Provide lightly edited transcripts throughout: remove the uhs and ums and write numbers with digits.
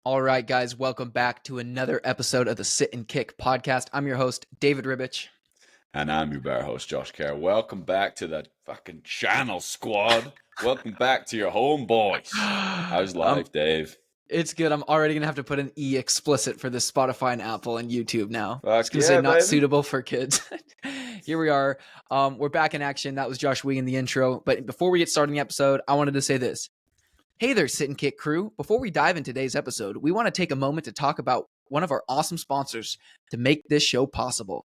All right, guys, welcome back to another episode of the Sit and Kick podcast. I'm your host, David Ribich. And I'm your bear host, Josh Kerr. Welcome back to the fucking channel, squad. Welcome back to your home, boys. How's life, Dave? It's good. I'm already going to have to put an E explicit for this Spotify and Apple and YouTube now. It's Fuck going to say yeah, not baby. suitable for kids. Here we are. We're back in action. That was Josh Wee in the intro. But before we get started in the episode, I wanted to say this. Hey there, Sit and Kick crew. Before we dive into today's episode, we want to take a moment to talk about one of our awesome sponsors to make this show possible.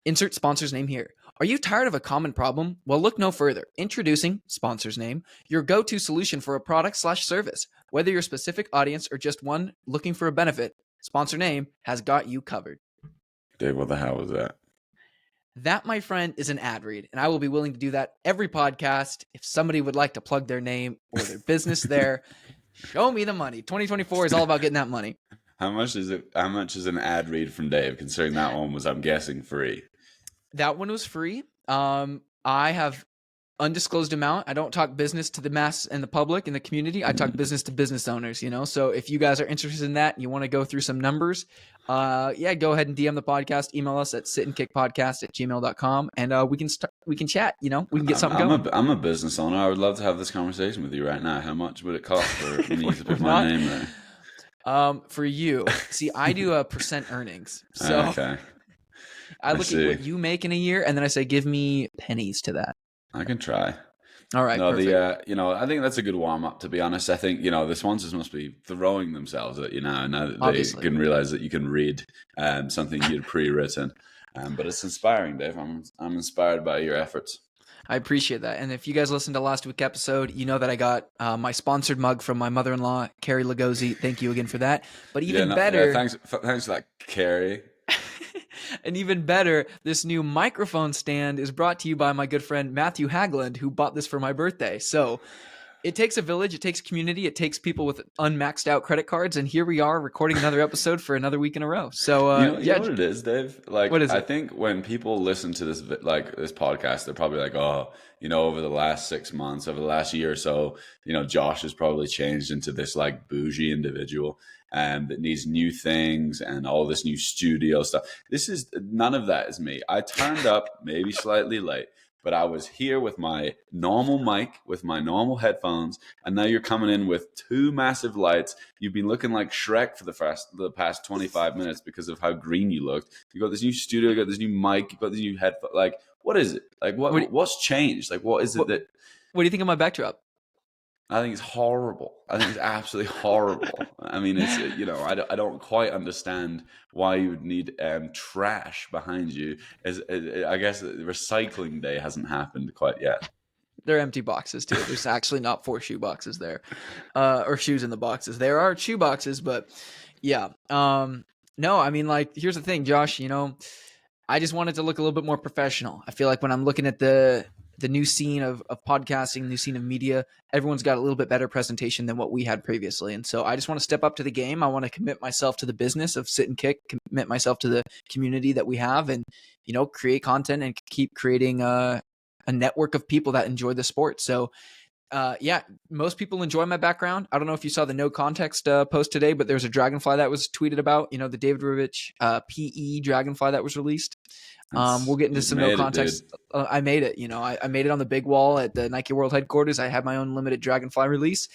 Insert sponsor's name here. Are you tired of a common problem? Well, look no further. Introducing, sponsor's name, your go-to solution for a product/service. Whether you're a specific audience or just one looking for a benefit, sponsor name has got you covered. Dave, what the hell was that? That, my friend, is an ad read, and I will be willing to do that every podcast. If somebody would like to plug their name or their business there, show me the money. 2024 is all about getting that money. How much is it? How much is an ad read from Dave? Considering that one was, I'm guessing, free. That one was free. I have undisclosed amount. I don't talk business to the mass and the public and the community. I talk business to business owners, So if you guys are interested in that and you want to go through some numbers, go ahead and DM the podcast, email us at sitandkickpodcast@gmail.com and we can chat, we can get something going. I'm a business owner. I would love to have this conversation with you right now. How much would it cost for me to put my name there? For you, see, I do a percent earnings. So okay. I look at what you make in a year and then I say, give me pennies to that. I can try. All right. No, I think that's a good warm up. To be honest, I think the sponsors must be throwing themselves at you now that Obviously. they can realize that you can read something you'd pre-written. But it's inspiring, Dave. I'm inspired by your efforts. I appreciate that. And if you guys listened to last week's episode, you know that I got my sponsored mug from my mother-in-law, Kerry Lugosi. Thank you again for that. But even better, thanks for that, Kerry. And even better, this new microphone stand is brought to you by my good friend Matthew Hagland, who bought this for my birthday. So it takes a village, it takes community, it takes people with unmaxed out credit cards, and here we are recording another episode for another week in a row. So you know what it is, Dave? Like, what is it? I think when people listen to this podcast, they're probably like, oh, over the last 6 months, over the last year or so, Josh has probably changed into this like bougie individual that needs new things and all this new studio stuff. None of that is me. I turned up maybe slightly late, but I was here with my normal mic, with my normal headphones, and now you're coming in with two massive lights. You've been looking like Shrek for the past 25 minutes because of how green you looked. You got this new studio, you got this new mic, you got this new headphone. Like, what is it? Like, what's changed? Like, what is it that? What do you think of my backdrop? I think it's horrible. I think it's absolutely horrible. I mean, it's I don't quite understand why you would need trash behind you. I guess recycling day hasn't happened quite yet. They're empty boxes too. There's actually not 4 shoe boxes there, or shoes in the boxes. There are shoe boxes, but yeah. No, I mean, like, here's the thing, Josh. I just wanted to look a little bit more professional. I feel like when I'm looking at the new scene of podcasting, new scene of media, everyone's got a little bit better presentation than what we had previously. And so I just want to step up to the game. I want to commit myself to the business of Sit and Kick, commit myself to the community that we have, and, create content and keep creating a network of people that enjoy the sport. So most people enjoy my background. I don't know if you saw the no context post today, but there's a dragonfly that was tweeted about, the David Ribich PE dragonfly that was released. We'll get into some no context. I made it, I made it on the big wall at the Nike World headquarters. I had my own limited dragonfly release.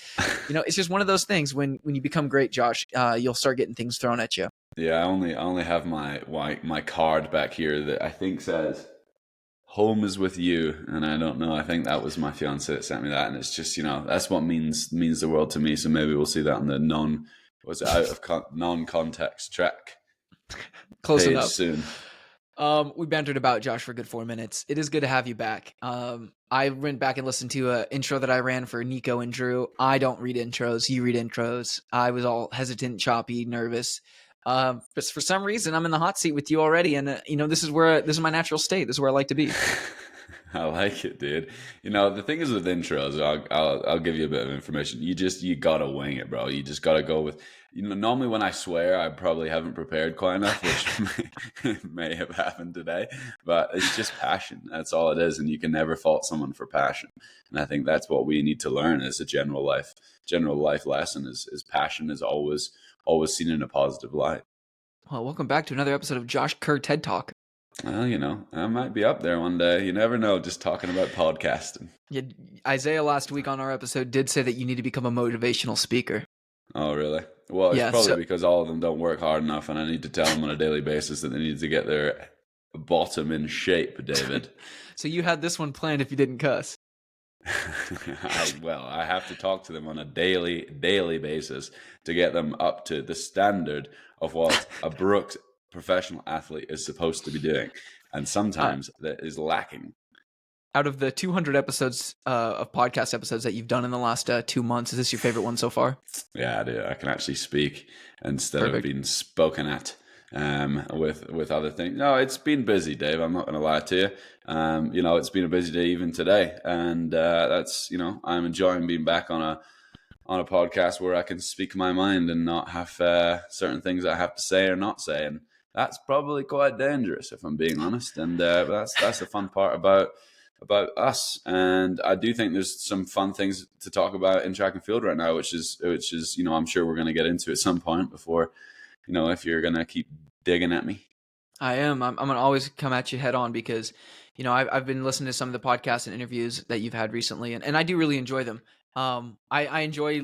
It's just one of those things when you become great, Josh, you'll start getting things thrown at you. Yeah. I only have my card back here that I think says home is with you. And I don't know. I think that was my fiance that sent me that. And it's just, that's what means the world to me. So maybe we'll see that on the non-context track. Close enough. Soon. We bantered about Josh for a good 4 minutes. It is good to have you back. I went back and listened to an intro that I ran for Nico and Drew. I don't read intros. You read intros. I was all hesitant, choppy, nervous. But for some reason, I'm in the hot seat with you already. And, this is my natural state. This is where I like to be. I like it, dude. You know, the thing is with intros, I'll give you a bit of information. You gotta wing it, bro. You just gotta go with. You know, normally when I swear, I probably haven't prepared quite enough, which may have happened today. But it's just passion. That's all it is, and you can never fault someone for passion. And I think that's what we need to learn as a general life lesson. Is passion is always seen in a positive light. Well, welcome back to another episode of Josh Kerr TED Talk. Well, you know, I might be up there one day. You never know, just talking about podcasting. Yeah, Isaiah last week on our episode did say that you need to become a motivational speaker. Oh, really? Well, it's Yeah, probably because all of them don't work hard enough, and I need to tell them on a daily basis that they need to get their bottom in shape, David. So you had this one planned if you didn't cuss. I have to talk to them on a daily basis to get them up to the standard of what a Brooks professional athlete is supposed to be doing, and sometimes that is lacking. Out of the 200 episodes of podcast episodes that you've done in the last 2 months, is this your favorite one so far? Yeah, I do. I can actually speak instead of being spoken at with other things. No, it's been busy, Dave. I'm not going to lie to you. You know, it's been a busy day even today, and that's, you know, I'm enjoying being back on a podcast where I can speak my mind and not have certain things I have to say or not say, and that's probably quite dangerous if I'm being honest. And that's the fun part about us. And I do think there's some fun things to talk about in track and field right now, which is you know, I'm sure we're going to get into at some point before, you know, if you're going to keep digging at me. I am. I'm going to always come at you head on because, you know, I've been listening to some of the podcasts and interviews that you've had recently, and I do really enjoy them. I enjoy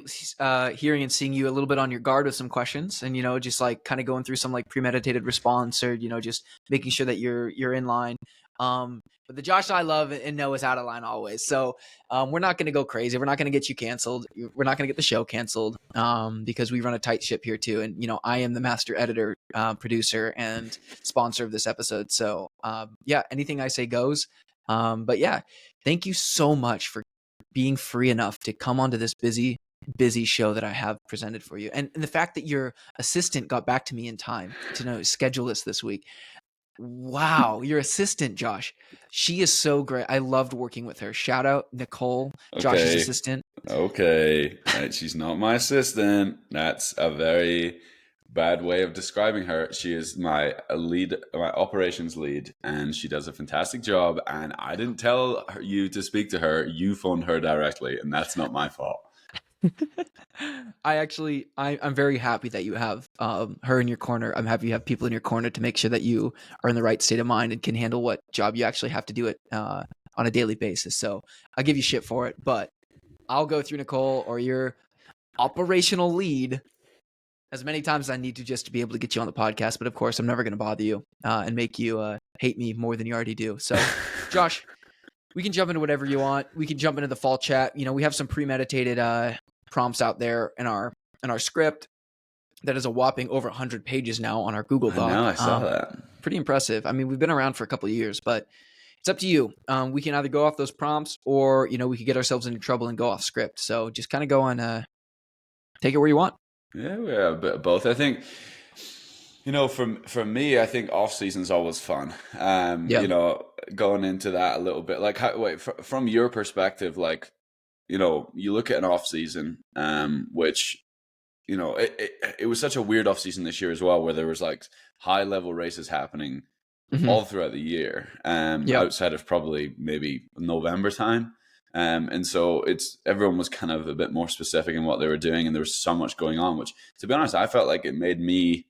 hearing and seeing you a little bit on your guard with some questions, and, you know, just like kind of going through some like premeditated response, or, you know, just making sure that you're in line. But the Josh I love and know is out of line always. So we're not going to go crazy. We're not going to get you canceled. We're not going to get the show canceled because we run a tight ship here too. And, you know, I am the master editor, producer, and sponsor of this episode. So yeah, anything I say goes. But yeah, thank you so much for being free enough to come onto this busy show that I have presented for you. And the fact that your assistant got back to me in time to schedule this week. Wow, your assistant, Josh. She is so great. I loved working with her. Shout out Nicole, Josh's assistant. Okay, she's not my assistant. That's a very bad way of describing her. She is my lead, my operations lead, and she does a fantastic job. And I didn't tell you to speak to her. You phoned her directly, and that's not my fault. I'm very happy that you have her in your corner. I'm happy you have people in your corner to make sure that you are in the right state of mind and can handle what job you actually have to do it on a daily basis. So I'll give you shit for it, but I'll go through Nicole or your operational lead as many times as I need to just to be able to get you on the podcast. But of course, I'm never going to bother you and make you hate me more than you already do. So, Josh, we can jump into whatever you want. We can jump into the fall chat. You know, we have some premeditated prompts out there in our script that is a whopping over 100 pages now on our Google Doc. I know, I saw that. Pretty impressive. I mean, we've been around for a couple of years, but it's up to you. We can either go off those prompts or, you know, we could get ourselves into trouble and go off script. So just kind of go on, take it where you want. Yeah, a bit of both. I think, you know, for me, I think off season's always fun. You know, going into that a little bit, like, from your perspective, like, you know, you look at an off season, which, you know, it was such a weird off season this year as well, where there was like high level races happening all throughout the year, outside of probably maybe November time. And so everyone was kind of a bit more specific in what they were doing, and there was so much going on, which, to be honest, I felt like it made me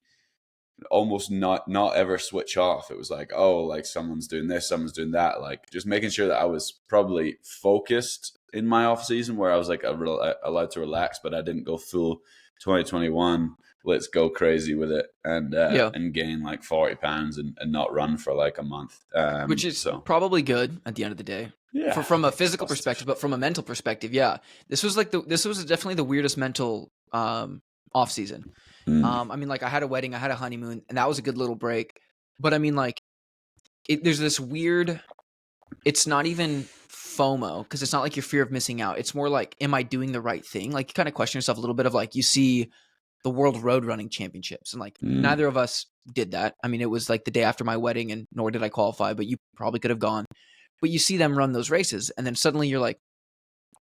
almost not ever switch off. It was like, oh, like someone's doing this, someone's doing that, like just making sure that I was probably focused in my off season, where I was like allowed to relax, but I didn't go full 2021. Let's go crazy with it and gain like 40 pounds and not run for like a month, which is probably good at the end of the day. Yeah, from a physical perspective, but from a mental perspective, yeah, this was definitely the weirdest mental off season. I mean, like, I had a wedding, I had a honeymoon, and that was a good little break. But I mean, like, there's this weird. It's not even FOMO, because it's not like your fear of missing out. It's more like, am I doing the right thing? Like, you kind of question yourself a little bit of, like, you see the World Road Running Championships, and like neither of us did that. I mean, it was like the day after my wedding, and nor did I qualify, but you probably could have gone. but you see them run those races, and then suddenly you're like,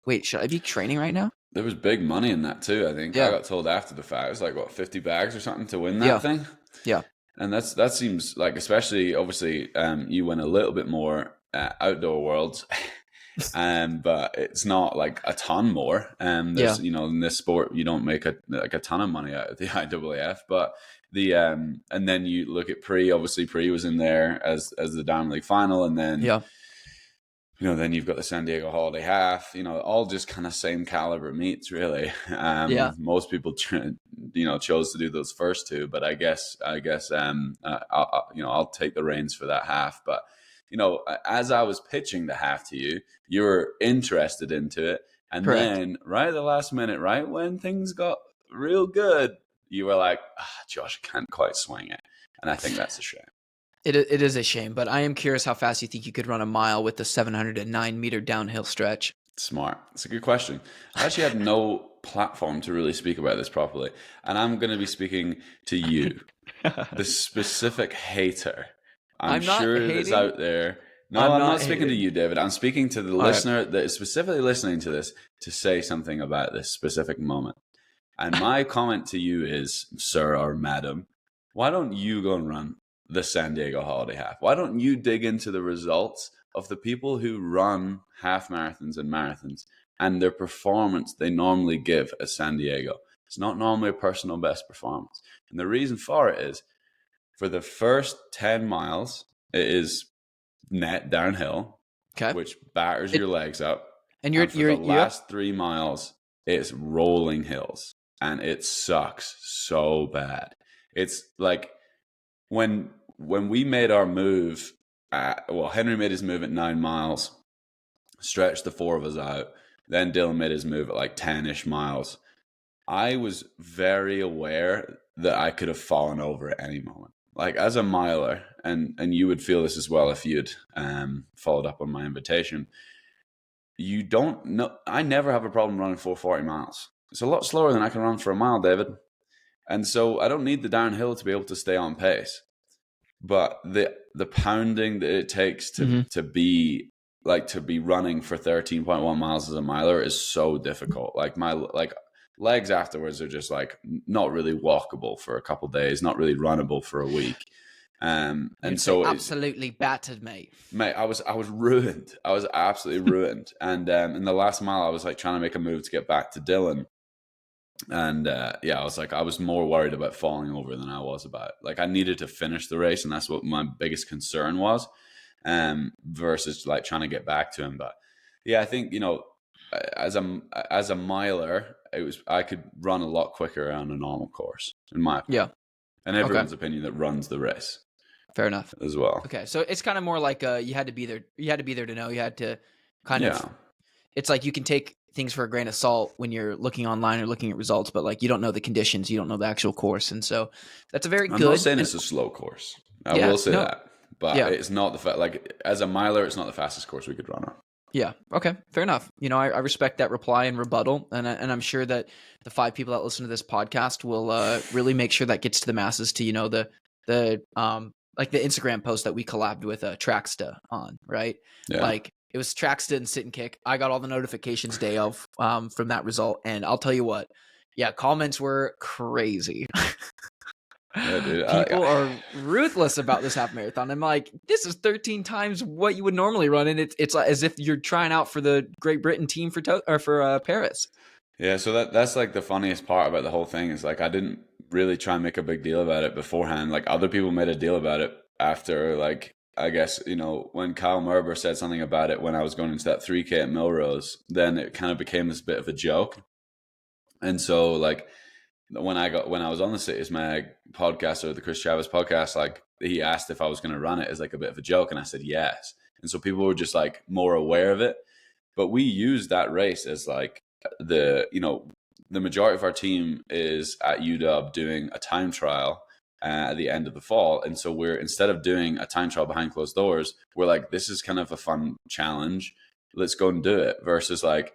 wait, should I be training right now? There was big money in that too. I think I Yeah, got told after the fact it was like what 50 bags or something to win that yeah, thing. yeah, And that seems like, especially obviously, you win a little bit more outdoor worlds, but it's not like a ton more. yeah, There's in this sport you don't make a ton of money out of the IAAF, but the and then you look at Pre. Obviously, Pre was in there as the Diamond League final, and then yeah, then you've got the San Diego Holiday Half, all just kind of same caliber meets, really. yeah. Most people, chose to do those first two, but I guess, I'll take the reins for that half. But, as I was pitching the half to you, you were interested into it. And Correct. then right at the last minute, right when things got real good, you were like, Josh, I can't quite swing it. And I think that's a shame. It is a shame, but I am curious how fast you think you could run a mile with the 709-meter downhill stretch. Smart. It's a good question. I actually had no platform to really speak about this properly. And I'm going to be speaking to you, the specific hater. I'm not sure that's hating. out there. No, I'm not speaking to hating. you, David. I'm speaking to the listener that is specifically listening to this to say something about this specific moment. And my comment to you is, sir or madam, why don't you go and run the San Diego Holiday Half? Why don't you dig into the results of the people who run half marathons and marathons and their performance they normally give at San Diego? It's not normally a personal best performance. And the reason for it is, for the first 10 miles, it is net downhill, Okay. which batters your legs up. And for the last 3 miles, it's rolling hills. And it sucks so bad. It's like when we made our move, Henry made his move at 9 miles, stretched the four of us out. Then Dylan made his move at like 10-ish miles. I was very aware that I could have fallen over at any moment. Like as a miler, and you would feel this as well if you'd followed up on my invitation, you don't know. I never have a problem running 440 miles. It's a lot slower than I can run for a mile, David. And so I don't need the downhill to be able to stay on pace. But the pounding that it takes to be running for 13.1 miles as a miler is so difficult. Like my legs afterwards are just like not really walkable for a couple of days, not really runnable for a week. And so absolutely battered, mate. I was ruined. I was absolutely ruined. And in the last mile, I was like trying to make a move to get back to Dylan. And I was more worried about falling over than I was about, like, I needed to finish the race, and that's what my biggest concern was, versus like trying to get back to him. But yeah, I think as a miler, I could run a lot quicker on a normal course, in my opinion. And everyone's opinion that runs the race. Fair enough as well. Okay, so it's kind of more like you had to be there. You had to be there to know. You had to kind of. It's like you can take things for a grain of salt when you're looking online or looking at results, but like you don't know the conditions, you don't know the actual course, and so that's a very good. I'm not saying it's a slow course. I will say that, but it's not like as a miler, it's not the fastest course we could run on. Yeah. Okay. Fair enough. I respect that reply and rebuttal, and I'm sure that the 5 people that listen to this podcast will really make sure that gets to the masses. To the like the Instagram post that we collabed with Traxta on, right? Yeah. Like it was Traxta and Sit and Kick. I got all the notifications day of from that result, and I'll tell you what, comments were crazy. Yeah, dude. People are ruthless about this half marathon. I'm like, this is 13 times what you would normally run, and it's as if you're trying out for the Great Britain team for Paris. Yeah, so that's like the funniest part about the whole thing is like I didn't really try and make a big deal about it beforehand. Like other people made a deal about it after, like, I guess, when Kyle Merber said something about it when I was going into that 3K at Melrose, then it kind of became this bit of a joke. And so like when I was on the Cities Mag podcast or the Chris Chavez podcast, like he asked if I was going to run it as like a bit of a joke, and I said yes. And so people were just like more aware of it. But we used that race as like the majority of our team is at UW doing a time trial at the end of the fall, and so instead of doing a time trial behind closed doors, we're like, this is kind of a fun challenge, let's go and do it, versus like,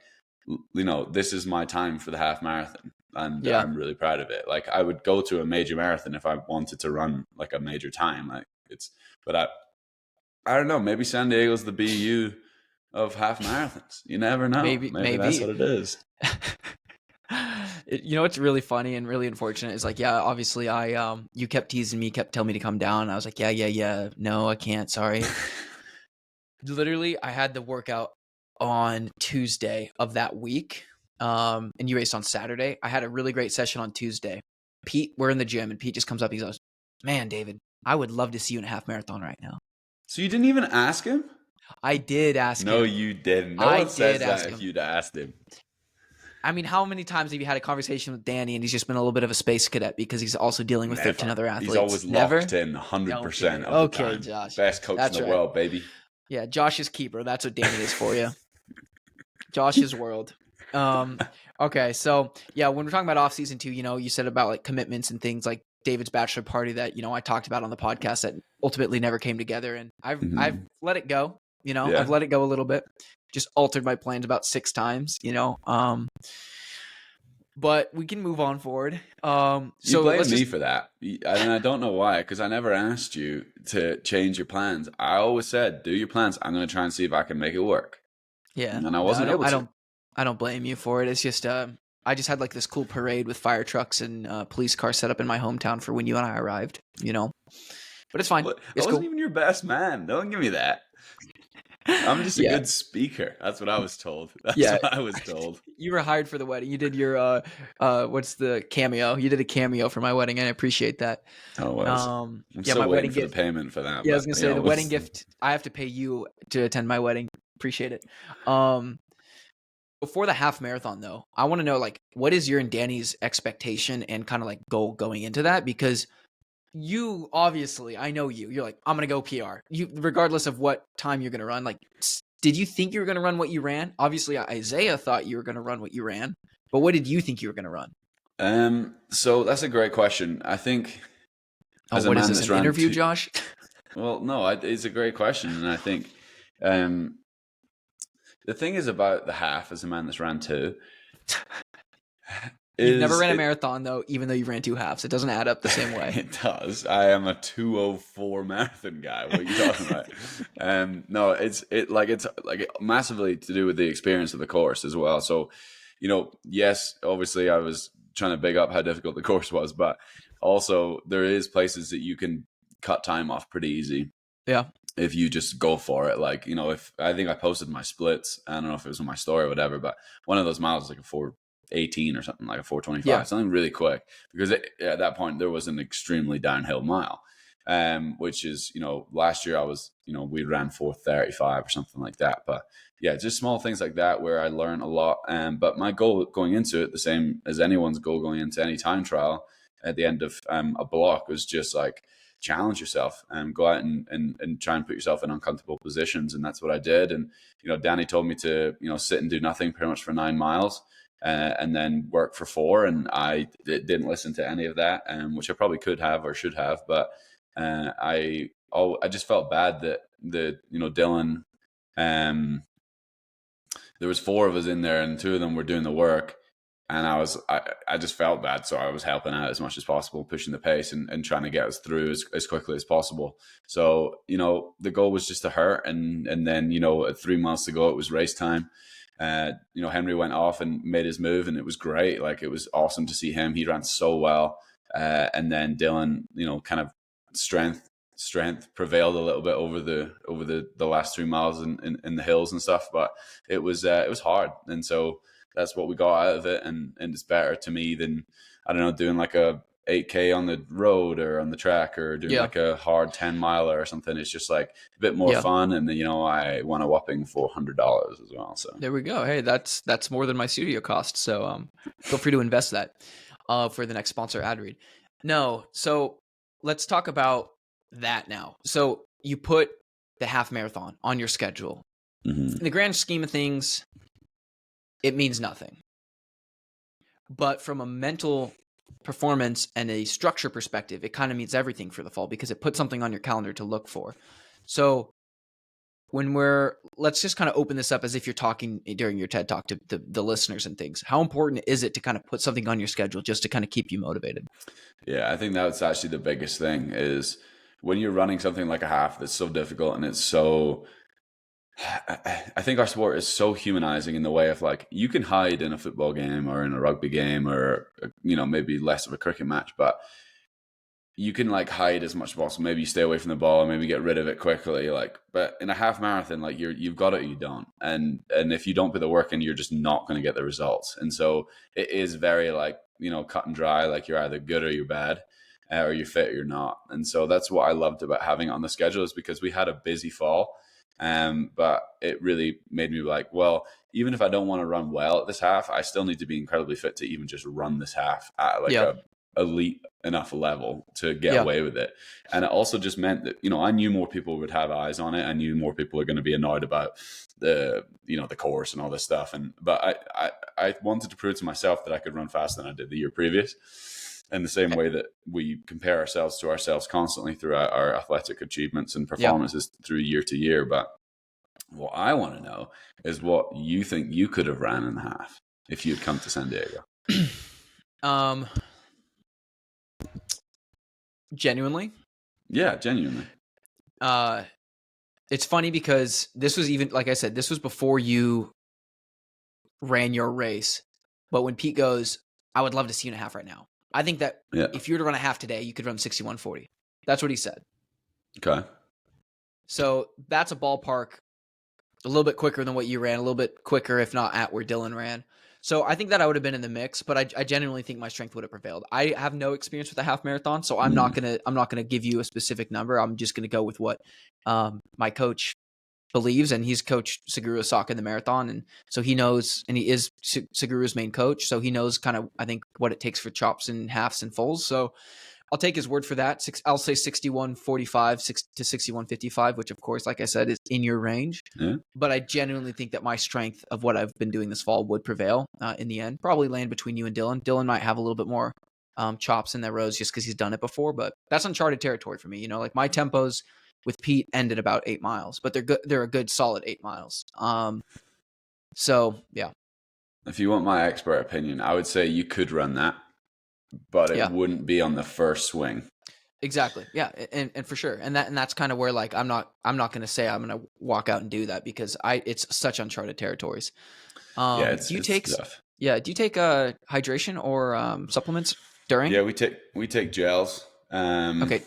this is my time for the half marathon, and I'm really proud of it. Like I would go to a major marathon if I wanted to run like a major time, like I don't know. Maybe San Diego's the BU of half marathons. You never know. Maybe that's what it is. You know what's really funny and really unfortunate is like, yeah, obviously you kept teasing me, kept telling me to come down. I was like, yeah, no, I can't, sorry. Literally, I had the workout on Tuesday of that week, and you raced on Saturday. I had a really great session on Tuesday. Pete, we're in the gym, and Pete just comes up, he goes, man, David, I would love to see you in a half marathon right now. So you didn't even ask him? I did ask him. No, you didn't. No one says that if you'd asked him. I mean, how many times have you had a conversation with Danny and he's just been a little bit of a space cadet because he's also dealing with 13 other athletes? He's always locked in 100% of the time. Josh. Best coach in the world, baby. Yeah, Josh's keeper. That's what Danny is for you. Josh's world. Okay, so yeah, when we're talking about off season 2, you said about like commitments and things like David's bachelor party that, I talked about on the podcast that ultimately never came together. And I've let it go, I've let it go a little bit. Just altered my plans about 6 times, but we can move on forward. So you blame me for that. And I don't know why, because I never asked you to change your plans. I always said, do your plans. I'm going to try and see if I can make it work. Yeah. And I wasn't able to. I don't blame you for it. It's just, I just had like this cool parade with fire trucks and police cars set up in my hometown for when you and I arrived, But it's fine. I wasn't even your best man. Don't give me that. I'm just a good speaker. That's what I was told. What I was told. You were hired for the wedding. You did your what's the cameo? You did a cameo for my wedding, and I appreciate that. Oh, well. I'm still my waiting wedding for gift. The payment for that. Yeah, I was gonna say the wedding gift. I have to pay you to attend my wedding. Appreciate it. Before the half marathon, though, I want to know like what is your and Danny's expectation and kind of like goal going into that, because you obviously, I know you're like, I'm going to go PR. You, regardless of what time you're going to run, like, did you think you were going to run what you ran? Obviously, Isaiah thought you were going to run what you ran, but what did you think you were going to run? So that's a great question. I think. What is this, an interview, Josh? Well, no, it's a great question. And I think the thing is about the half as a man that's ran 2. You've never ran a marathon, though, even though you ran 2 halves. It doesn't add up the same way. It does. I am a 2:04 marathon guy. What are you talking about? No, it's massively to do with the experience of the course as well. So, yes, obviously I was trying to big up how difficult the course was, but also there is places that you can cut time off pretty easy. Yeah. If you just go for it, like, if I think I posted my splits, I don't know if it was on my story or whatever, but one of those miles was like a 4:18 or something, like a 4:25, something really quick, because at that point there was an extremely downhill mile, which is, last year I was, we ran 4:35 or something like that. But yeah, just small things like that where I learned a lot. But my goal going into it, the same as anyone's goal going into any time trial at the end of a block, was just like, challenge yourself and go out and try and put yourself in uncomfortable positions. And that's what I did. And, Danny told me to, sit and do nothing pretty much for 9 miles. And then work for 4, and I didn't listen to any of that, which I probably could have or should have. But I just felt bad that Dylan, there was 4 of us in there, and 2 of them were doing the work, and I just felt bad, so I was helping out as much as possible, pushing the pace and trying to get us through as quickly as possible. So the goal was just to hurt, and then at 3 miles to go, it was race time. Henry went off and made his move, and it was great. Like, it was awesome to see him. He ran so well. And then Dylan, kind of strength prevailed a little bit over the last 3 miles in the hills and stuff. But it was hard. And so that's what we got out of it. And it's better to me than, I don't know, doing like a 8K on the road or on the track, or doing like a hard 10 miler or something. It's just like a bit more fun. And then, I won a whopping $400 as well. So there we go. Hey, that's more than my studio cost. So feel free to invest that for the next sponsor ad read. No. So let's talk about that now. So you put the half marathon on your schedule. In the grand scheme of things, it means nothing. But from a mental performance and a structure perspective, it kind of means everything for the fall, because it puts something on your calendar to look for. So let's just kind of open this up as if you're talking during your TED Talk to the listeners and things. How important is it to kind of put something on your schedule just to kind of keep you motivated? Yeah, I think that's actually the biggest thing is when you're running something like a half that's so difficult and it's so, I think our sport is so humanizing in the way of like, you can hide in a football game or in a rugby game or, maybe less of a cricket match, but you can like hide as much as possible. Maybe you stay away from the ball, maybe get rid of it quickly. Like, but in a half marathon, like you've got it, or you don't. And if you don't put the work in, you're just not going to get the results. And so it is very like, cut and dry. Like you're either good or you're bad, or you're fit or you're not. And so that's what I loved about having it on the schedule, is because we had a busy fall. But it really made me like, well, even if I don't want to run well at this half, I still need to be incredibly fit to even just run this half at like a elite enough level to get away with it. And it also just meant that, I knew more people would have eyes on it. I knew more people are going to be annoyed about the course and all this stuff. But I wanted to prove to myself that I could run faster than I did the year previous. In the same way that we compare ourselves to ourselves constantly throughout our athletic achievements and performances through year to year. But what I want to know is what you think you could have ran in half if you'd come to San Diego. Genuinely? Yeah, genuinely. It's funny because this was even, like I said, this was before you ran your race. But when Pete goes, I would love to see you in a half right now. I think that if you were to run a half today, you could run 61:40. That's what he said. Okay. So that's a ballpark a little bit quicker than what you ran, a little bit quicker, if not at where Dylan ran. So I think that I would have been in the mix, but I genuinely think my strength would have prevailed. I have no experience with a half marathon, so I'm not gonna give you a specific number. I'm just gonna go with what my coach believes, and he's coached Seguro Asaka in the marathon, and so he knows, and he is Seguro's main coach, so he knows kind of, I think, what it takes for chops and halves and fulls. So I'll take his word for that. I'll say 61:45 to 61:55, which of course, like I said, is in your range. Yeah. But I genuinely think that my strength of what I've been doing this fall would prevail in the end. Probably land between you and Dylan. Dylan might have a little bit more chops in their rows just because he's done it before, but that's uncharted territory for me. Like my tempos with Pete end at about 8 miles, but they're good. They're a good solid 8 miles. So yeah. If you want my expert opinion, I would say you could run that, but it wouldn't be on the first swing. Exactly. Yeah. And for sure. And that's kind of where, like, I'm not going to say I'm going to walk out and do that because it's such uncharted territories. Do you take hydration or supplements during? Yeah, we take gels. Okay.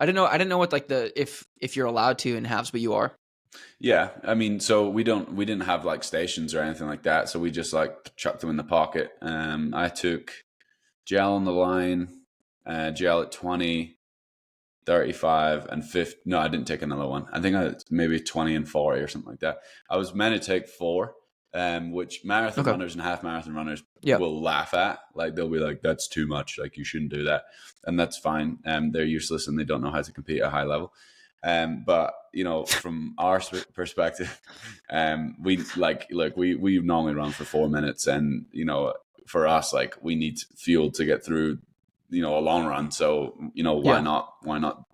I didn't know what, like, if you're allowed to in halves, but you are. Yeah, I mean, so we didn't have like stations or anything like that, so we just like chucked them in the pocket. I took gel on the line, gel at 20, 35, and 50. No, I didn't take another one. I think I maybe 20 and 40 or something like that. I was meant to take 4, which marathon runners and half marathon runners will laugh at. Like they'll be like, "That's too much. Like you shouldn't do that," and that's fine. They're useless and they don't know how to compete at a high level. But from our perspective, we normally run for 4 minutes, and for us, like we need fuel to get through a long run. So why not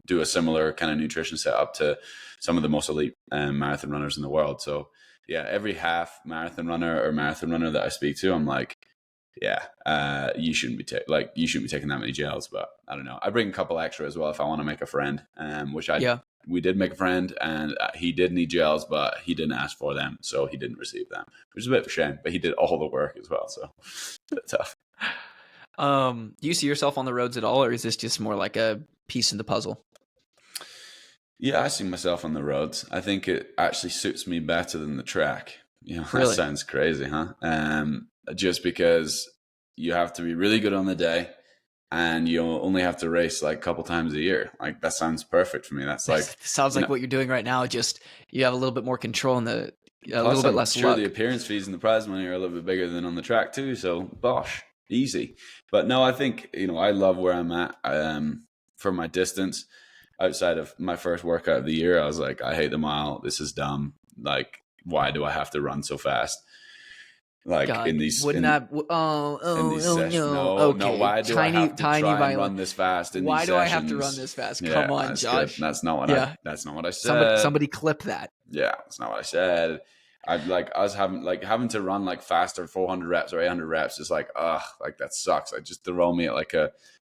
do a similar kind of nutrition setup to some of the most elite marathon runners in the world. So yeah, every half marathon runner or marathon runner that I speak to, I'm like, you shouldn't be taking that many gels, but I don't know. I bring a couple extra as well if I want to make a friend, we did make a friend, and he did need gels, but he didn't ask for them, so he didn't receive them, which is a bit of a shame, but he did all the work as well, so it's a bit tough. Do you see yourself on the roads at all, or is this just more like a piece in the puzzle? Yeah, I see myself on the roads. I think it actually suits me better than the track. Really? That sounds crazy, huh? Just because you have to be really good on the day, and you only have to race like a couple times a year. Like that sounds perfect for me. That's like sounds like what you're doing right now. Just you have a little bit more control and a little bit less luck. The appearance fees and the prize money are a little bit bigger than on the track too. So bosh, easy. But no, I think I love where I'm at. For my distance, outside of my first workout of the year, I was like, I hate the mile. This is dumb. Like, why do I have to run so fast? Like God, in these, wouldn't that? No. No. Why do I have to try and run this fast? Why do I have to run this fast? Come on, Josh. Good. That's not what I said. Somebody clip that. Yeah, that's not what I said. I like us having to run like faster 400 reps or 800 reps is like, ugh, like that sucks. Like just throw me at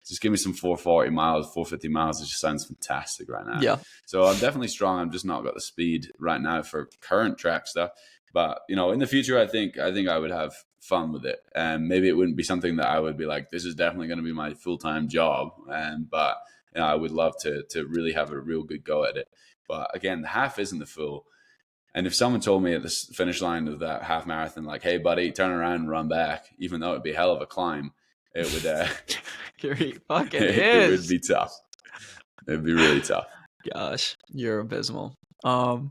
just give me some 440 miles, 450 miles. It just sounds fantastic right now. Yeah. So I'm definitely strong. I'm just not got the speed right now for current track stuff. But in the future, I think I would have fun with it, and maybe it wouldn't be something that I would be like, this is definitely going to be my full-time job. But I would love to really have a real good go at it. But again, the half isn't the full. And if someone told me at the finish line of that half marathon, like, hey, buddy, turn around and run back, even though it'd be a hell of a climb, it would it would be tough. It'd be really tough. Gosh, you're abysmal. No,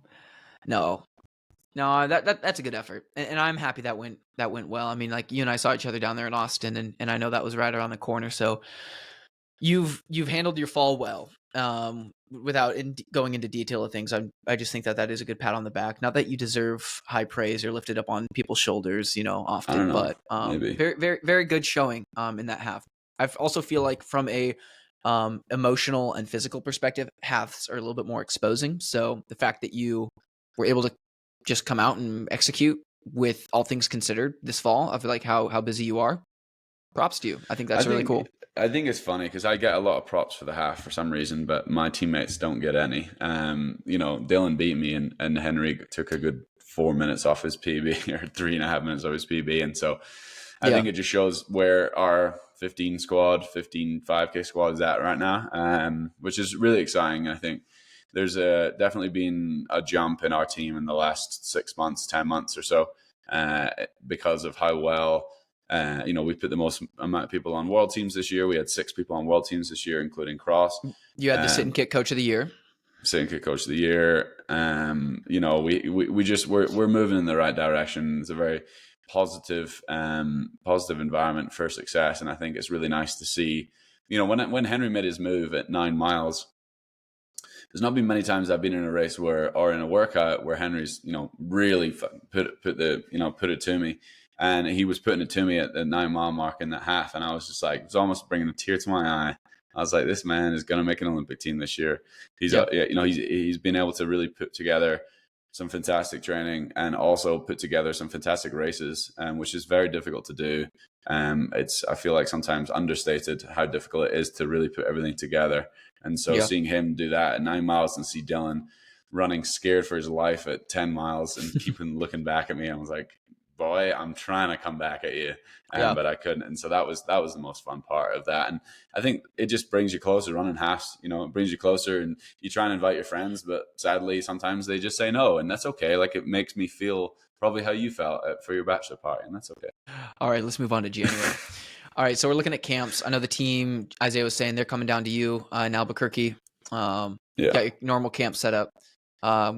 that's a good effort, and I'm happy that went well. I mean, like you and I saw each other down there in Austin, and I know that was right around the corner. So you've handled your fall well. Without going into detail of things, I just think that is a good pat on the back. Not that you deserve high praise or lifted up on people's shoulders, often, I don't know, but maybe. very, very, very good showing in that half. I also feel like from a emotional and physical perspective, halves are a little bit more exposing. So the fact that you were able to just come out and execute with all things considered this fall, I feel like how busy you are. Props to you. I think that's really cool. I think it's funny because I get a lot of props for the half for some reason, but my teammates don't get any. Dylan beat me, and Henry took a good 4 minutes off his PB or 3.5 minutes off his PB, and so I think it just shows where our 15 5K squad is at right now, which is really exciting. I think there's definitely been a jump in our team in the last 6 months, 10 months or so, because of how well. We put the most amount of people on world teams this year. We had 6 people on world teams this year, including cross. You had the sit and kick coach of the year. Sit and kick coach of the year. We're moving in the right direction. It's a very positive environment for success, and I think it's really nice to see. When Henry made his move at 9 miles, there's not been many times I've been in a race or in a workout where Henry's really put it to me. And he was putting it to me at the 9 mile mark in that half. And I was just like, it was almost bringing a tear to my eye. I was like, this man is going to make an Olympic team this year. He's been able to really put together some fantastic training and also put together some fantastic races, which is very difficult to do. I feel like sometimes understated how difficult it is to really put everything together. And so seeing him do that at 9 miles and see Dylan running scared for his life at 10 miles and keeping looking back at me, I was like, boy, I'm trying to come back at you, but I couldn't. And so that was the most fun part of that. And I think it just brings you closer. Running halves, it brings you closer, and you try and invite your friends, but sadly sometimes they just say no, and that's okay. Like, it makes me feel probably how you felt for your bachelor party, and that's okay. All right, let's move on to January. All right, so we're looking at camps. I know the team, Isaiah was saying, they're coming down to you in Albuquerque. Got your normal camp set up.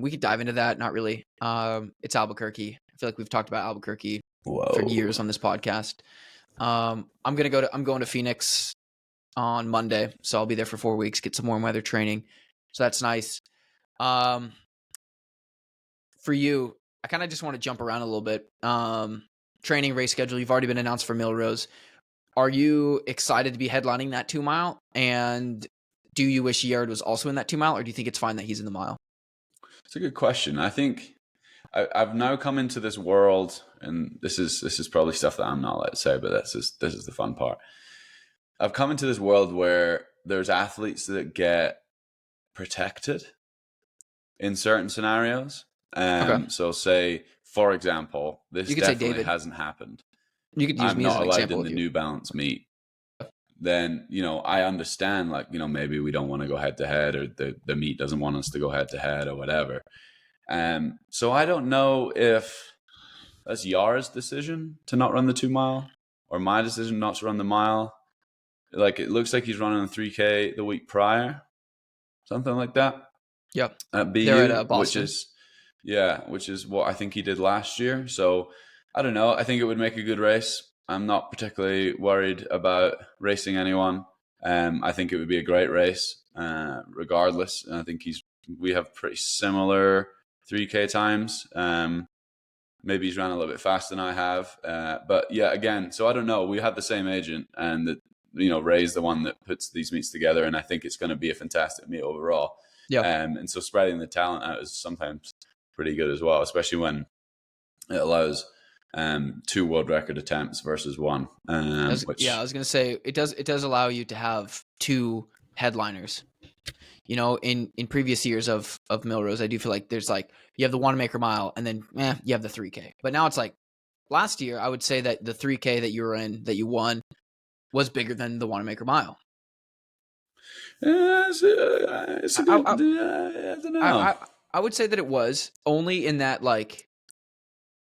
We could dive into that. Not really. It's Albuquerque. I feel like we've talked about Albuquerque for years on this podcast. I'm going to Phoenix on Monday, so I'll be there for 4 weeks, get some warm weather training. So that's nice. For you, I kind of just want to jump around a little bit. Training race schedule, you've already been announced for Millrose. Are you excited to be headlining that 2 mile? And do you wish Yared was also in that 2 mile, or do you think it's fine that he's in the mile? It's a good question. I think I've now come into this world, and this is probably stuff that I'm not allowed to say, but this is the fun part. I've come into this world where there's athletes that get protected in certain scenarios. So say, for example, this definitely hasn't happened. You could use me as an example. I'm not allowed in the New Balance meet. Then, I understand, like, maybe we don't want to go head to head, or the meet doesn't want us to go head to head or whatever. So I don't know if that's Yara's decision to not run the 2 mile or my decision not to run the mile. Like, it looks like he's running the 3K the week prior, something like that. Yep. At BU, they're at Boston. which is what I think he did last year. So I don't know. I think it would make a good race. I'm not particularly worried about racing anyone. I think it would be a great race, regardless. And I think we have pretty similar 3K times. Maybe he's ran a little bit faster than I have. But yeah, again, so I don't know. We have the same agent, and Ray's the one that puts these meets together, and I think it's going to be a fantastic meet overall. Yeah. And so spreading the talent out is sometimes pretty good as well, especially when it allows 2 world record attempts versus 1, I which was gonna say it does allow you to have 2 headliners. You know, in previous years of Millrose, I do feel like there's like you have the Wanamaker Mile and then you have the 3K. But now it's like last year, I would say that the 3K that you were in that you won was bigger than the Wanamaker Mile. it's a good. I don't know. I would say that it was only in that like.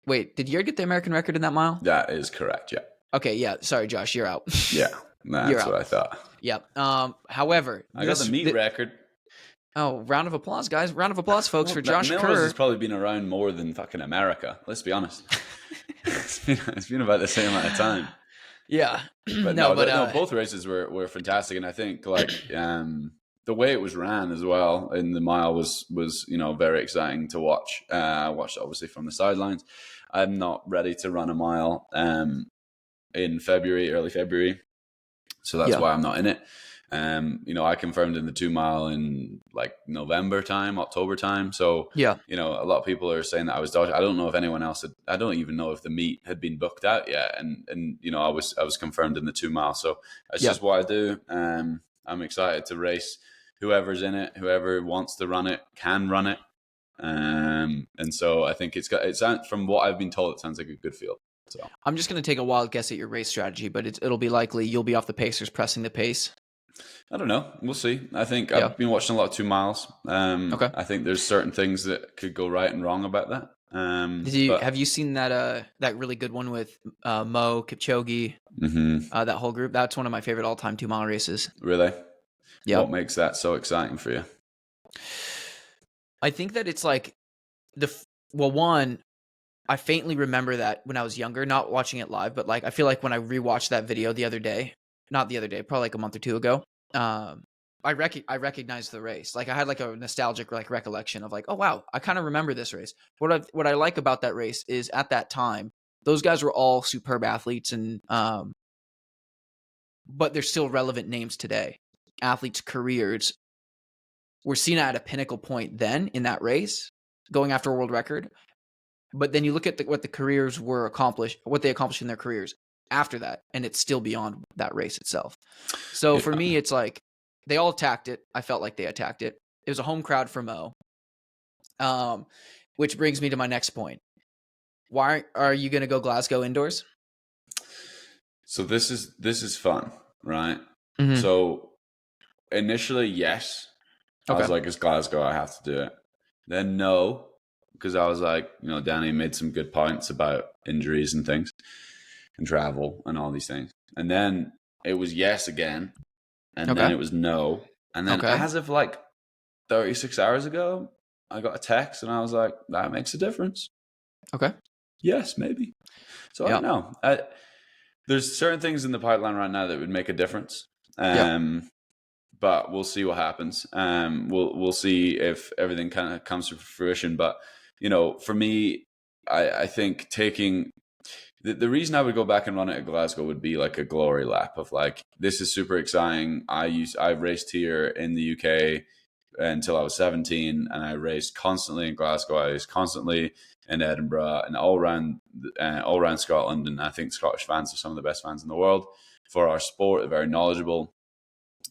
Wait, did you get the American record in that mile? That is correct. Yeah. Okay, yeah. Sorry, Josh, you're out. Yeah, that's what I thought. Yeah. However, I got the meet record. Oh, round of applause, guys! Round of applause, folks, for Josh Millrose Kerr. has probably been around more than fucking America. Let's be honest. it's been about the same amount of time. Yeah, but no, both races were fantastic, and I think like the way it was ran as well in the mile was very exciting to watch. I watched obviously from the sidelines. I'm not ready to run a mile in early February, so that's why I'm not in it. I confirmed in the 2 mile in like November time, October time. So a lot of people are saying that I was dodging. I don't know if anyone else I don't even know if the meet had been booked out yet. And I was confirmed in the 2 mile. So that's just what I do. I'm excited to race whoever's in it, whoever wants to run it can run it. And so I think from what I've been told, it sounds like a good field. So I'm just going to take a wild guess at your race strategy, but it'll be likely you'll be off the pacers pressing the pace. I don't know. We'll see. I think I've been watching a lot of 2 miles. Okay. I think there's certain things that could go right and wrong about that. Have you seen that really good one with Mo, Kipchoge, that whole group? That's one of my favorite all-time 2 mile races. Really? Yeah. What makes that so exciting for you? I think that it's like one, I faintly remember that when I was younger, not watching it live, but like I feel like when I rewatched that video probably like a month or 2 ago, I recognized the race. Like I had like a nostalgic like recollection of like, oh wow, I kind of remember this race. What I like about that race is at that time, those guys were all superb athletes and but they're still relevant names today. Athletes' careers were seen at a pinnacle point then in that race, going after a world record. But then you look at what the careers were accomplished, what they accomplished in their careers after that, and it's still beyond that race itself. So for me, it's like they all attacked it. I felt like they attacked it. It was a home crowd for Mo. Which brings me to my next point. Why are you going to go Glasgow indoors? So this is fun, right? Mm-hmm. So initially, yes. I was like, it's Glasgow, I have to do it. Then no, because I was like, Danny made some good points about injuries and things and travel and all these things. And then it was yes again. And then it was no. And then as of like 36 hours ago, I got a text and I was like, that makes a difference. Okay. Yes, maybe. So I don't know. There's certain things in the pipeline right now that would make a difference. But we'll see what happens. We'll see if everything kind of comes to fruition. But, for me, I think taking the reason I would go back and run it at Glasgow would be like a glory lap of like, this is super exciting. I raced here in the UK until I was 17 and I raced constantly in Glasgow. I raced constantly in Edinburgh and all around Scotland. And I think Scottish fans are some of the best fans in the world for our sport. They're very knowledgeable.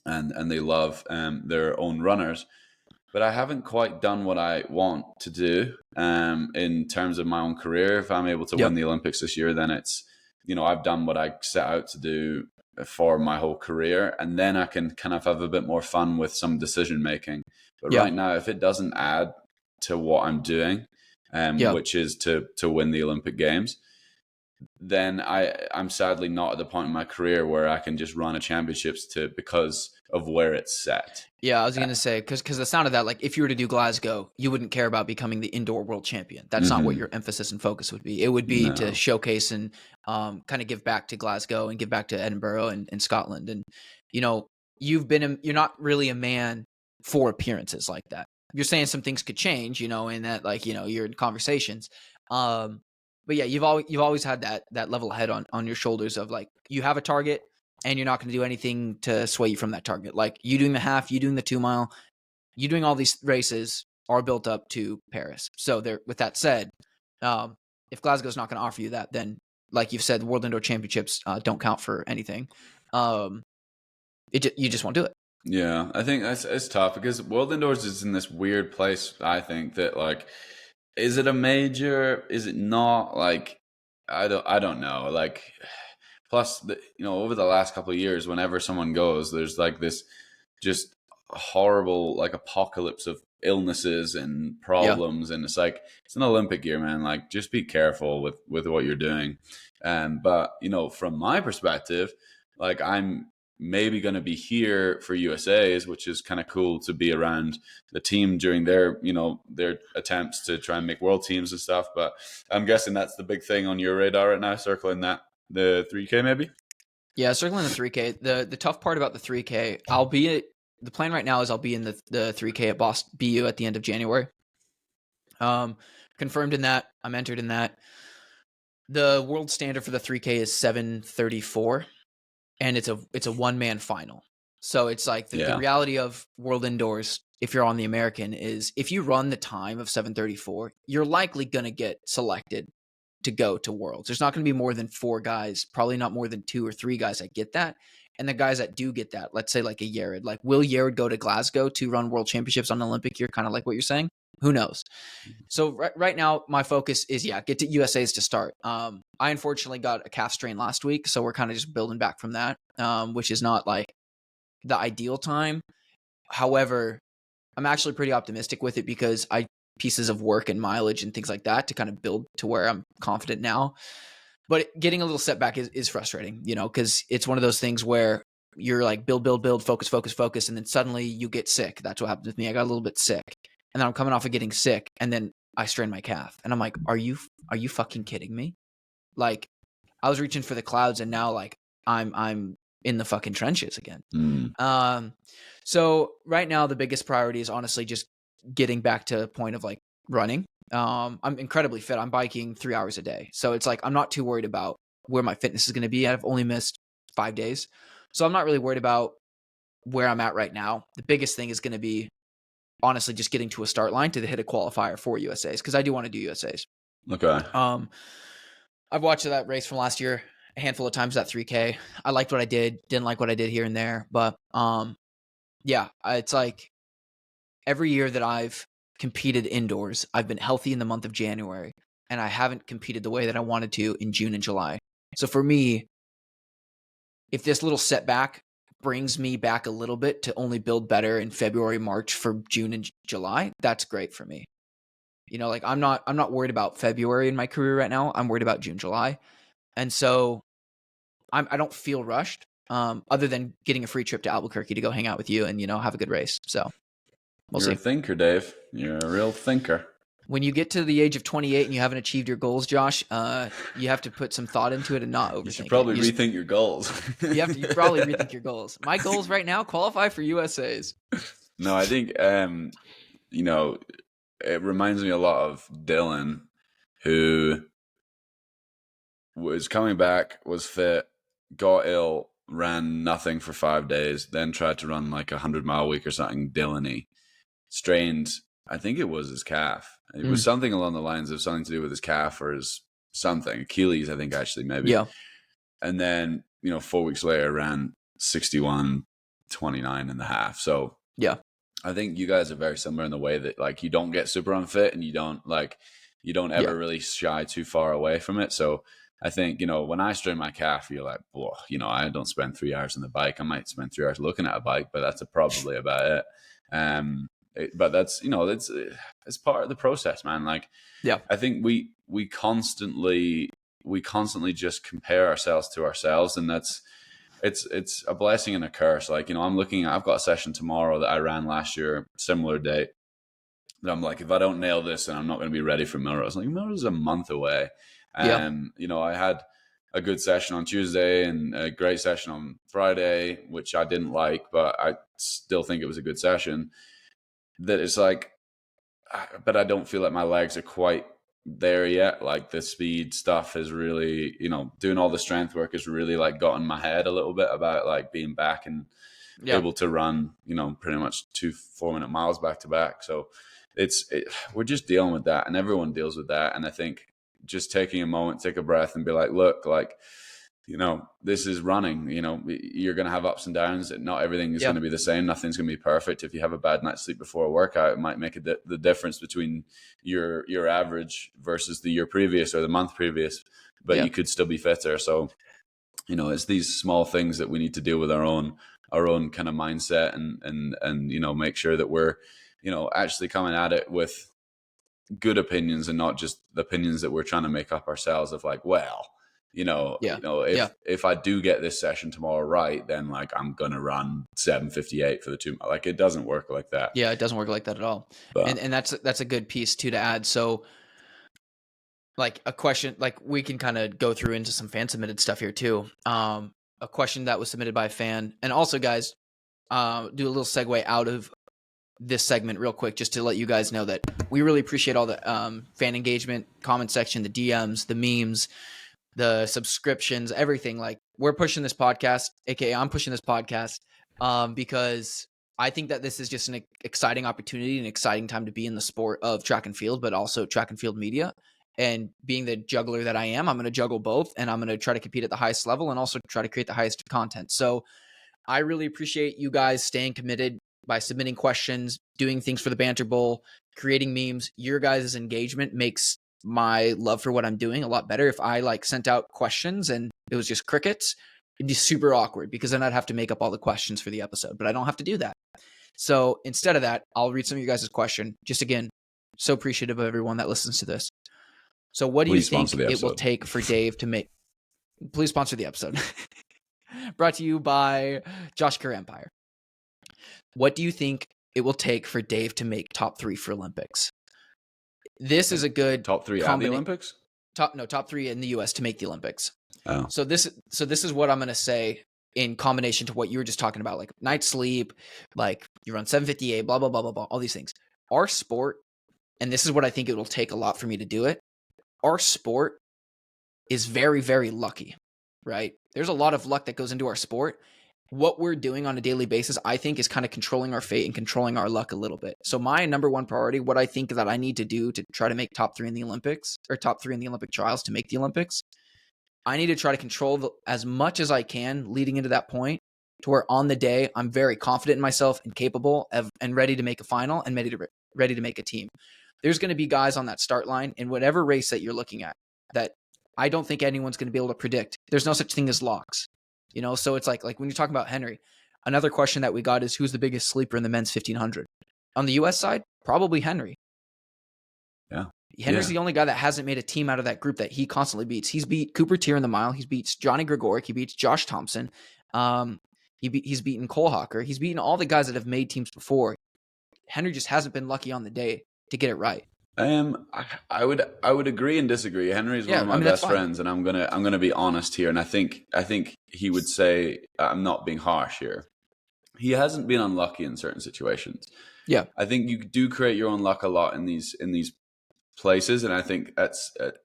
And they love their own runners. But I haven't quite done what I want to do in terms of my own career. If I'm able to win the Olympics this year, then it's, I've done what I set out to do for my whole career. And then I can kind of have a bit more fun with some decision making. But right now, if it doesn't add to what I'm doing, which is to win the Olympic Games, then I'm sadly not at the point in my career where I can just run a championships because of where it's set. Yeah, I was going to say, because the sound of that, like if you were to do Glasgow, you wouldn't care about becoming the indoor world champion. That's not what your emphasis and focus would be. It would be to showcase and kind of give back to Glasgow and give back to Edinburgh and Scotland. And, you're not really a man for appearances like that. You're saying some things could change, in that, like, you're in conversations. But yeah, you've always had that level head on your shoulders of like, you have a target and you're not going to do anything to sway you from that target. Like you doing the half, you doing the 2 mile, you doing all these races are built up to Paris. So with that said, if Glasgow's not going to offer you that, then like you've said, World Indoor Championships don't count for anything. You just won't do it. Yeah, I think it's tough because World Indoors is in this weird place. I think that like, is it a major? Is it not? Like, I don't know. Like, plus, over the last couple of years, whenever someone goes, there's like this just horrible like apocalypse of illnesses and problems, and it's like it's an Olympic year, man. Like, just be careful with what you're doing. But from my perspective, like I'm maybe going to be here for USA's, which is kind of cool to be around the team during their attempts to try and make world teams and stuff. But I'm guessing that's the big thing on your radar right now, circling that, the 3K maybe. Yeah, circling the 3K. The tough part about the 3K, the plan right now is I'll be in the 3K at Boston BU at the end of January. Confirmed in that. I'm entered in that. The world standard for the 3K is 7:34, and it's a one-man final. So it's like the reality of World Indoors, if you're on the American, is if you run the time of 7:34, you're likely going to get selected to go to Worlds. There's not going to be more than 4 guys, probably not more than 2 or 3 guys that get that. And the guys that do get that, let's say like a Yared, like will Yared go to Glasgow to run World Championships on an Olympic year, kind of like what you're saying? Who knows? So right now, my focus is, get to USA's to start. I unfortunately got a calf strain last week, so we're kind of just building back from that, which is not like the ideal time. However, I'm actually pretty optimistic with it because I pieces of work and mileage and things like that to kind of build to where I'm confident now. But getting a little setback is frustrating, because it's one of those things where you're like build, focus, and then suddenly you get sick. That's what happened with me. I got a little bit sick, and then I'm coming off of getting sick, and then I strained my calf, and I'm like, are you fucking kidding me? Like, I was reaching for the clouds, and now like I'm in the fucking trenches again. So right now the biggest priority is honestly just getting back to a point of like running. I'm incredibly fit. I'm biking 3 hours a day. So it's like, I'm not too worried about where my fitness is going to be. I've only missed 5 days. So I'm not really worried about where I'm at right now. The biggest thing is going to be honestly just getting to a start line to hit a qualifier for USA's, because I do want to do USA's. Okay. I've watched that race from last year a handful of times, that 3K. I liked what I did, didn't like what I did here and there. But it's like every year that I've competed indoors, I've been healthy in the month of January, and I haven't competed the way that I wanted to in June and July. So for me, if this little setback brings me back a little bit to only build better in February, March for June and July, that's great for me. Like I'm not worried about February in my career right now. I'm worried about June, July. And so I don't feel rushed, other than getting a free trip to Albuquerque to go hang out with you and, have a good race. So we'll see. You're a thinker, Dave. You're a real thinker. When you get to the age of 28 and you haven't achieved your goals, Josh, you have to put some thought into it and not overthink. You should probably rethink your goals. You probably rethink your goals. My goals right now, qualify for USA's. No, I think, it reminds me a lot of Dylan, who was coming back, was fit, got ill, ran nothing for 5 days, then tried to run like 100-mile week or something, Dylan-y, strained, I think it was his calf. It was something along the lines of something to do with his calf or his something, Achilles, I think, actually, maybe. Yeah. And then, 4 weeks later, ran 61:29 and a half. So yeah, I think you guys are very similar in the way that like you don't get super unfit and you don't ever really shy too far away from it. So I think, when I strain my calf, you're like, well, I don't spend 3 hours on the bike. I might spend 3 hours looking at a bike, but that's probably about it. But that's, it's part of the process, man. Like, yeah, I think we constantly just compare ourselves to ourselves, and it's a blessing and a curse. Like, I've got a session tomorrow that I ran last year, similar date. And I'm like, if I don't nail this, then I'm not going to be ready for Melrose. Like, Melrose is a month away. And, I had a good session on Tuesday and a great session on Friday, which I didn't like, but I still think it was a good session. That it's like, but I don't feel like my legs are quite there yet. Like the speed stuff is really, doing all the strength work has really like got in my head a little bit about like being back and able to run, pretty much 2 4-minute miles back to back. So we're just dealing with that, and everyone deals with that. And I think just taking a moment, take a breath, and be like, look, like, this is running. You're going to have ups and downs. Not everything is going to be the same. Nothing's going to be perfect. If you have a bad night's sleep before a workout, it might make the difference between your average versus the year previous or the month previous, but you could still be fitter. So, it's these small things that we need to deal with our own kind of mindset and make sure that we're, actually coming at it with good opinions and not just the opinions that we're trying to make up ourselves of like, well, if I do get this session tomorrow right, then like I'm gonna run 7:58 for the 2 mile. Like it doesn't work like that. Yeah, it doesn't work like that at all. But, and that's a good piece too to add. So like a question, like we can kind of go through into some fan submitted stuff here too. A question that was submitted by a fan, and also guys, do a little segue out of this segment real quick, just to let you guys know that we really appreciate all the fan engagement, comment section, the DMs, the memes, the subscriptions, everything. Like we're pushing this podcast, aka I'm pushing this podcast, because I think that this is just an exciting opportunity, an exciting time to be in the sport of track and field, but also track and field media. And being the juggler that I am, I'm going to juggle both, and I'm going to try to compete at the highest level and also try to create the highest content. So I really appreciate you guys staying committed by submitting questions, doing things for the Banter Bowl, creating memes. Your guys' engagement makes my love for what I'm doing a lot better. If I like sent out questions and it was just crickets, it'd be super awkward because then I'd have to make up all the questions for the episode, but I don't have to do that. So instead of that, I'll read some of you guys' question. Just again, so appreciative of everyone that listens to this. So what do you think it will take for Dave to make? Please sponsor the episode. Brought to you by Josh Kerr Empire. What do you think it will take for Dave to make top 3 for Olympics? This is a good top 3 at the Olympics. Top 3 in the U.S. to make the Olympics. Oh. So this is what I'm going to say in combination to what you were just talking about, like night sleep, like you run 7:58, blah blah blah blah blah, all these things. Our sport, and this is what I think it will take a lot for me to do it. Our sport is very, very lucky, right? There's a lot of luck that goes into our sport. What we're doing on a daily basis, I think, is kind of controlling our fate and controlling our luck a little bit. So my number one priority, what I think that I need to do to try to make top 3 in the Olympics, or top 3 in the Olympic trials to make the Olympics, I need to try to control as much as I can leading into that point to where on the day I'm very confident in myself and capable of, and ready to make a final and ready to make a team. There's going to be guys on that start line in whatever race that you're looking at that I don't think anyone's going to be able to predict. There's no such thing as locks. So it's like when you're talking about Henry, another question that we got is who's the biggest sleeper in the men's 1500? On the US side, probably Henry. Yeah. Henry's the only guy that hasn't made a team out of that group that he constantly beats. He's beat Cooper Tier in the mile. He beats Johnny Gregoric. He beats Josh Thompson. He's beaten Cole Hawker. He's beaten all the guys that have made teams before. Henry just hasn't been lucky on the day to get it right. I would agree and disagree. Henry's one of my best friends, and I'm gonna be honest here. And I think he would say I'm not being harsh here. He hasn't been unlucky in certain situations. Yeah, I think you do create your own luck a lot in these places, and I think at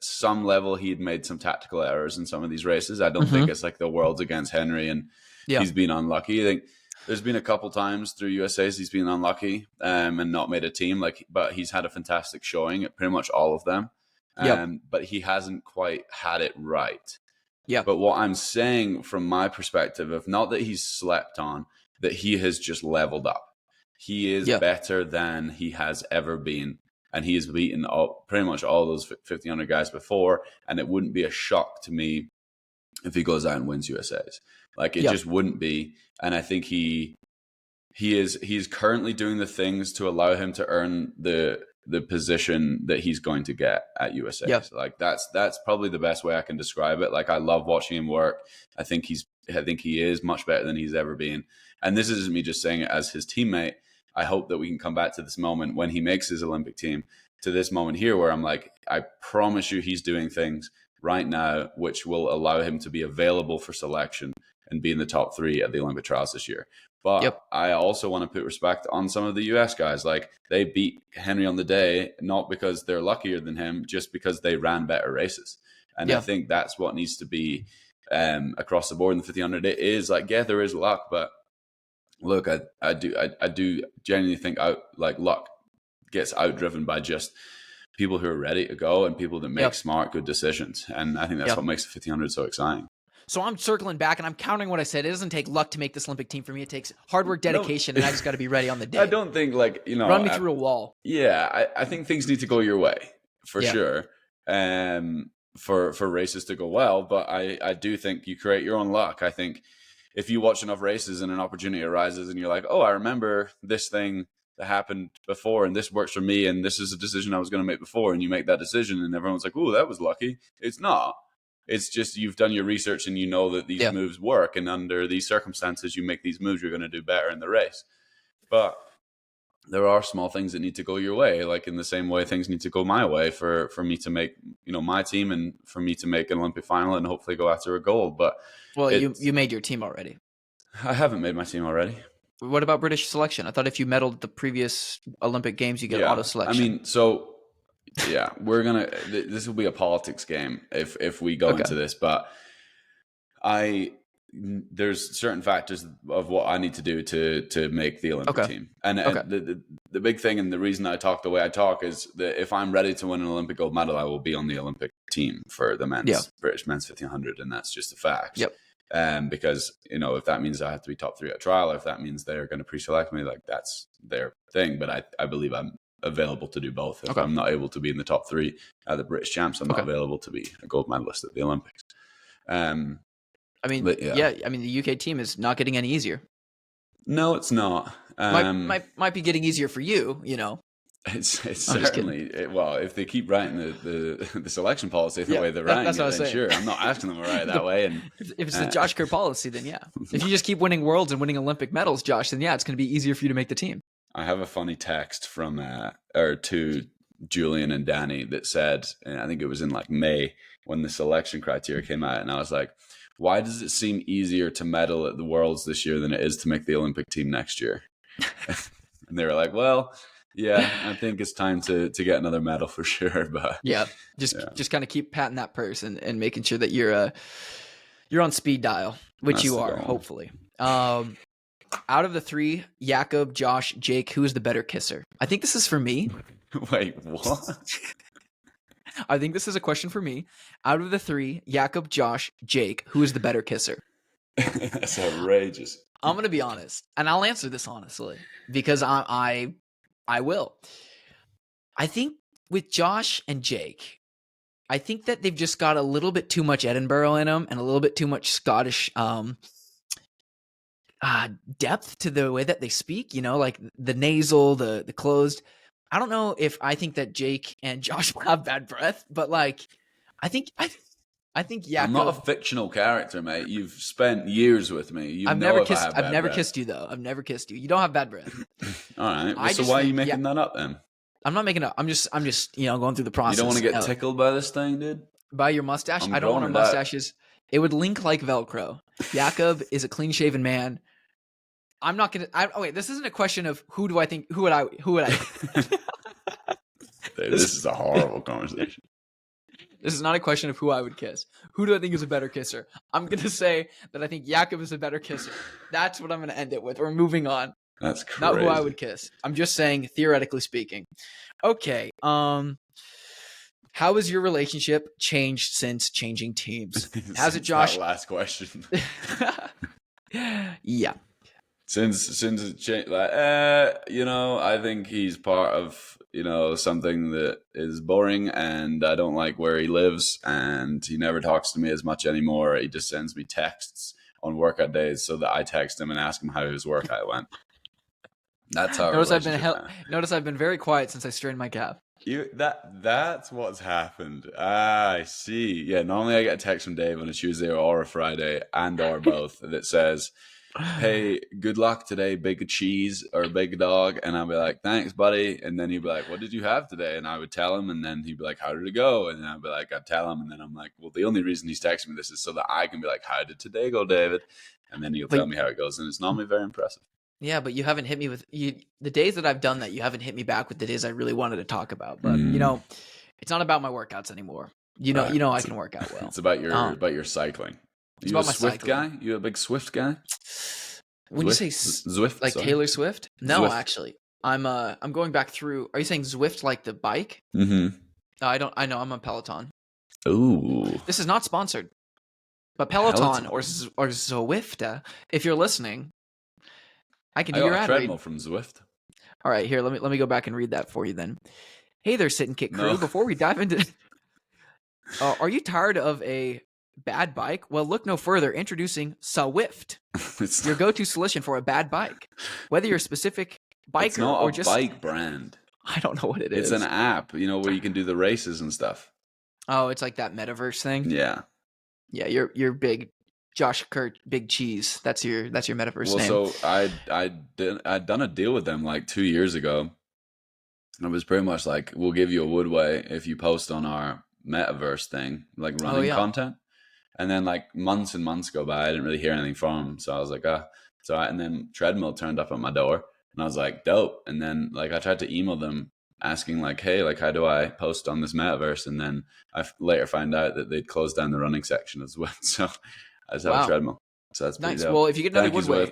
some level he'd made some tactical errors in some of these races. I don't think it's like the world's against Henry, and he's been unlucky. I think there's been a couple times through USA's he's been unlucky and not made a team. But he's had a fantastic showing at pretty much all of them. But he hasn't quite had it right. Yeah. But what I'm saying from my perspective of not that he's slept on, that he has just leveled up. He is better than he has ever been. And he has beaten pretty much all those 1,500 guys before. And it wouldn't be a shock to me if he goes out and wins USA's. Like it just wouldn't be. And I think he's currently doing the things to allow him to earn the position that he's going to get at USA. Yeah. So like that's probably the best way I can describe it. Like I love watching him work. I think he is much better than he's ever been. And this isn't me just saying it as his teammate. I hope that we can come back to this moment when he makes his Olympic team, to this moment here where I'm like, I promise you he's doing things right now which will allow him to be available for selection and be in the top 3 at the Olympic trials this year. But I also want to put respect on some of the US guys. Like they beat Henry on the day, not because they're luckier than him, just because they ran better races. And I think that's what needs to be across the board in the 1500. It is like, there is luck, but look, I do genuinely think luck gets outdriven by just people who are ready to go and people that make Yep. smart, good decisions. And I think that's Yep. what makes the 1500 so exciting. So I'm circling back and I'm countering what I said. It doesn't take luck to make this Olympic team for me. It takes hard work, dedication, and I just got to be ready on the day. I don't think run me through a wall. Yeah, I think things need to go your way for Yeah. sure. For races to go well, but I do think you create your own luck. I think if you watch enough races and an opportunity arises and you're like, oh, I remember this thing that happened before and this works for me and this is a decision I was going to make before, and you make that decision and everyone's like, oh, that was lucky. It's not. It's just you've done your research and you know that these moves work, and under these circumstances you make these moves, you're going to do better in the race. But there are small things that need to go your way, like in the same way things need to go my way for me to make, my team, and for me to make an Olympic final and hopefully go after a gold. But you made your team already. I haven't made my team already. What about British selection? I thought if you medaled the previous Olympic Games, you get auto selection. I mean, so yeah, this will be a politics game if we go into this, but there's certain factors of what I need to do to make the Olympic team. And the big thing, and the reason I talk the way I talk, is that if I'm ready to win an Olympic gold medal, I will be on the Olympic team for the British men's 1500. And that's just a fact. Yep. Because, if that means I have to be top 3 at trial, or if that means they're going to pre-select me, like that's their thing. But I believe I'm available to do both. If I'm not able to be in the top 3 at the British champs, I'm not available to be a gold medalist at the Olympics. I mean, the UK team is not getting any easier. No, it's not. Might be getting easier for you, It's certainly if they keep writing the selection policy the way they're writing it, then sure, I'm not asking them to write it that way. And if it's the Josh Kerr policy, then yeah. If you just keep winning worlds and winning Olympic medals, Josh, then yeah, it's going to be easier for you to make the team. I have a funny text from to Julian and Danny that said, and I think it was in like May when the selection criteria came out, and I was like, why does it seem easier to medal at the Worlds this year than it is to make the Olympic team next year? And they were like, well, yeah, I think it's time to get another medal for sure. But just kind of keep patting that purse and making sure that you're on speed dial, which you are, hopefully. Out of the 3, Jakob, Josh, Jake, who is the better kisser? I think this is for me. Wait, what? I think this is a question for me. Out of the 3, Jakob, Josh, Jake, who is the better kisser? That's outrageous. I'm going to be honest, and I'll answer this honestly, because I will. I think with Josh and Jake, I think that they've just got a little bit too much Edinburgh in them and a little bit too much Scottish depth to the way that they speak, like the nasal, the closed. I don't know if I think that Jake and Josh will have bad breath, but like, I think Jakob. I'm not a fictional character, mate. You've spent years with me. I've never kissed you though. I've never kissed you. You don't have bad breath. All right. Well, so why are you making that up then? I'm not making it up. I'm just going through the process. You don't want to get tickled by this thing, dude? By your mustache? I don't want our mustaches. It would link like Velcro. Jakob is a clean shaven man. I'm not gonna. Wait, this isn't a question of who would I? This is a horrible conversation. This is not a question of who I would kiss. Who do I think is a better kisser? I'm gonna say that I think Jakob is a better kisser. That's what I'm gonna end it with. We're moving on. That's crazy. Not who I would kiss. I'm just saying, theoretically speaking. Okay. How has your relationship changed since changing teams? Has it, Josh? That last question. Yeah. Since it changed, I think he's part of, something that is boring, and I don't like where he lives, and he never talks to me as much anymore. He just sends me texts on workout days so that I text him and ask him how his workout went. That's how. Notice I've been very quiet since I strained my calf. That's what's happened. I see. Yeah, normally I get a text from Dave on a Tuesday or a Friday or both that says, hey, good luck today, big cheese or big dog. And I'll be like, thanks, buddy. And then he'd be like, what did you have today? And I would tell him. And then he'd be like, how did it go? And then I'd be like, I'd tell him. And then I'm like, well, the only reason he's texting me this is so that I can be like, how did today go, David? And then he'll tell me how it goes. And it's normally very impressive. Yeah, but you haven't hit me with the days that I've done that. You haven't hit me back with the days I really wanted to talk about. But it's not about my workouts anymore. I can work out well. It's about your cycling. Are you a Swift guy? You a big Swift guy? When Zwift? You say Zwift, like sorry. Taylor Swift? No, Zwift. Actually, I'm going back through. Are you saying Zwift like the bike? Mm-hmm. I know I'm on Peloton. Ooh, This is not sponsored, but Peloton or Zwift, if you're listening, I can I do your got a ad read. treadmill from Zwift. All right, here, let me go back and read that for you then. Hey there, Sit and Kick crew. No. Before we dive into, are you tired of a bad bike? Well, look no further. Introducing Zwift, It's your go-to solution for a bad bike. Whether you're a specific it's biker not or a just, bike brand. I don't know what it It's is. an app, where you can do the races and stuff. Oh, it's like that metaverse thing. Yeah. Yeah, you're big Josh Kerr, big cheese. That's your metaverse Well, name. so I'd done a deal with them like 2 years ago. And it was pretty much like, we'll give you a woodway if you post on our metaverse thing, like Oh running yeah, content. And then like months and months go by, I didn't really hear anything from them. So I was like, and then Treadmill turned up at my door, and I was like, dope. And then like I tried to email them asking like, hey, like how do I post on this metaverse? And then later find out that they'd closed down the running section as well. So I just have a wow, treadmill. So that's pretty nice. dope. Well, if you get another Thank you, Zwift.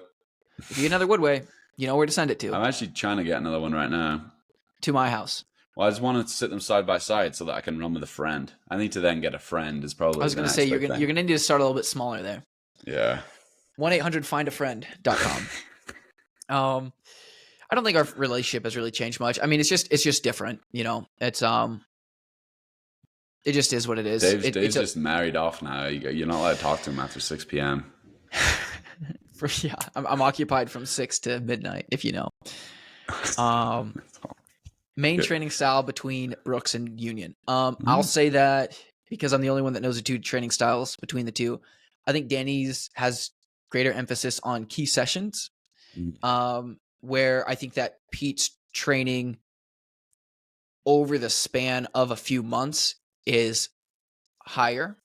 Woodway, you know where to send it to. I'm actually trying to get another one right now. To my house. Well, I just wanted to sit them side by side so that I can run with a friend. I need to then get a friend is probably I was the going to next say big you're thing. going to need to start a little bit smaller there. Yeah. 1-800-FIND-A-FRIEND.com. I don't think our relationship has really changed much. I mean, it's just different, It's it just is what it is. Dave's just married off now. You're not allowed to talk to him after 6 p.m. I'm occupied from 6 to midnight, if you know. Main training style between Brooks and Union. I'll say that because I'm the only one that knows the two training styles between the two. I think Danny's has greater emphasis on key sessions, where I think that Pete's training over the span of a few months is higher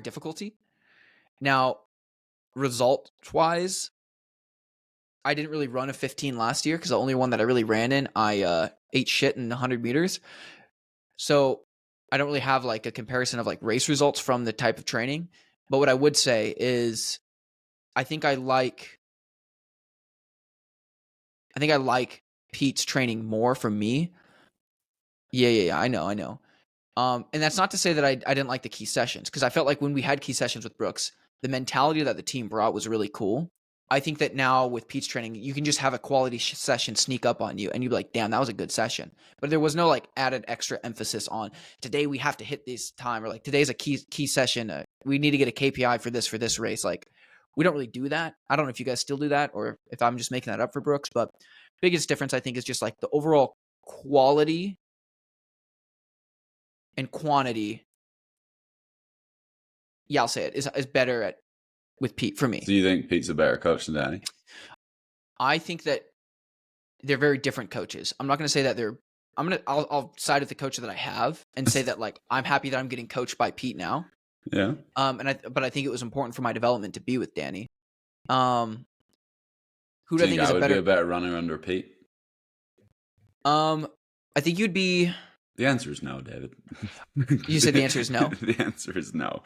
difficulty. Now, result-wise, I didn't really run a 15 last year because the only one that I really ran in, I ate shit in 100 meters. So I don't really have like a comparison of like race results from the type of training. But what I would say is I think I like Pete's training more for me. Yeah, I know. And that's not to say that I didn't like the key sessions, because I felt like when we had key sessions with Brooks, the mentality that the team brought was really cool. I think that now with Pete's training, you can just have a quality session sneak up on you and you'd be like, damn, that was a good session. But there was no like added extra emphasis on today we have to hit this time, or like today's a key session. We need to get a KPI for this race. Like we don't really do that. I don't know if you guys still do that or if I'm just making that up for Brooks, but biggest difference I think is just like the overall quality and quantity. Yeah, I'll say it is better with Pete for me. Do you think Pete's a better coach than Danny? I think that they're very different coaches. I'm not going to say that I'll side with the coach that I have and say that like I'm happy that I'm getting coached by Pete now. Yeah. But I think it was important for my development to be with Danny. Who do I think is I would be a better runner under Pete? I think you'd be. The answer is no, David. You said the answer is no. The answer is no.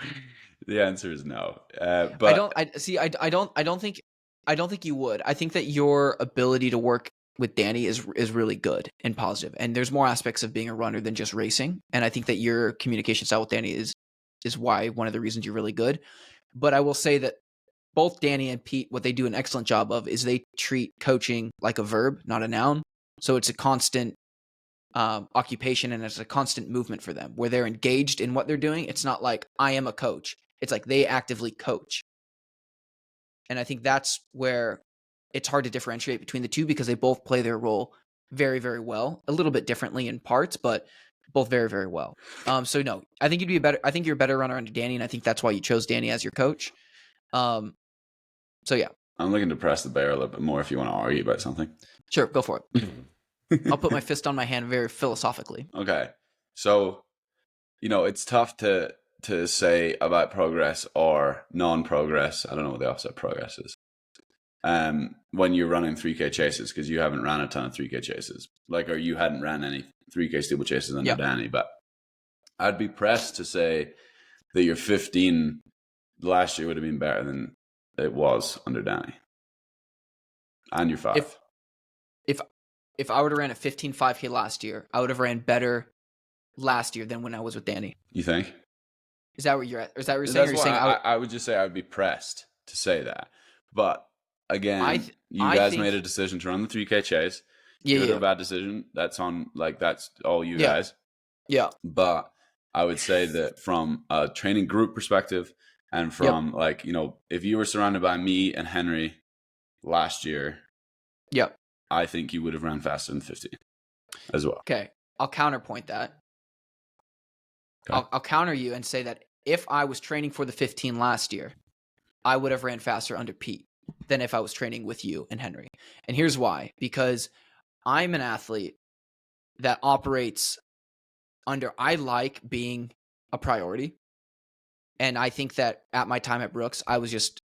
The answer is no. But I don't think you would. I think that your ability to work with Danny is really good and positive. And there's more aspects of being a runner than just racing. And I think that your communication style with Danny is why one of the reasons you're really good. But I will say that both Danny and Pete, what they do an excellent job of is they treat coaching like a verb, not a noun. So it's a constant occupation and it's a constant movement for them where they're engaged in what they're doing. It's not like I am a coach. It's like they actively coach. And I think that's where it's hard to differentiate between the two because they both play their role very, very well, a little bit differently in parts, but both very, very well. So no, I think you're a better runner under Danny, and I think that's why you chose Danny as your coach. So yeah. I'm looking to press the bear a little bit more if you want to argue about something. Sure, go for it. I'll put my fist on my hand very philosophically. Okay. So, it's tough to say about progress or non-progress. I don't know what the opposite of progress is. When you're running 3K chases, because you haven't ran a ton of 3K chases, or you hadn't ran any 3K steeple chases under Danny, but I'd be pressed to say that your 15 last year would have been better than it was under Danny. And your 5. If I would have ran a 15 5K last year, I would have ran better last year than when I was with Danny. You think? Is that where you're at? Or is that what you're saying? Or That's you're why saying I would just say I would be pressed to say that. But again, you I guys think made a decision to run the 3K chase. yeah, Good or yeah, bad decision. That's all you yeah, guys. yeah, But I would say that from a training group perspective and yep, from if you were surrounded by me and Henry last year, yep. I think you would have ran faster than 15 as well. Okay, I'll counterpoint that. Okay. I'll counter you and say that if I was training for the 15 last year, I would have ran faster under Pete than if I was training with you and Henry. And here's why. Because I'm an athlete that operates under, I like being a priority. And I think that at my time at Brooks, I was just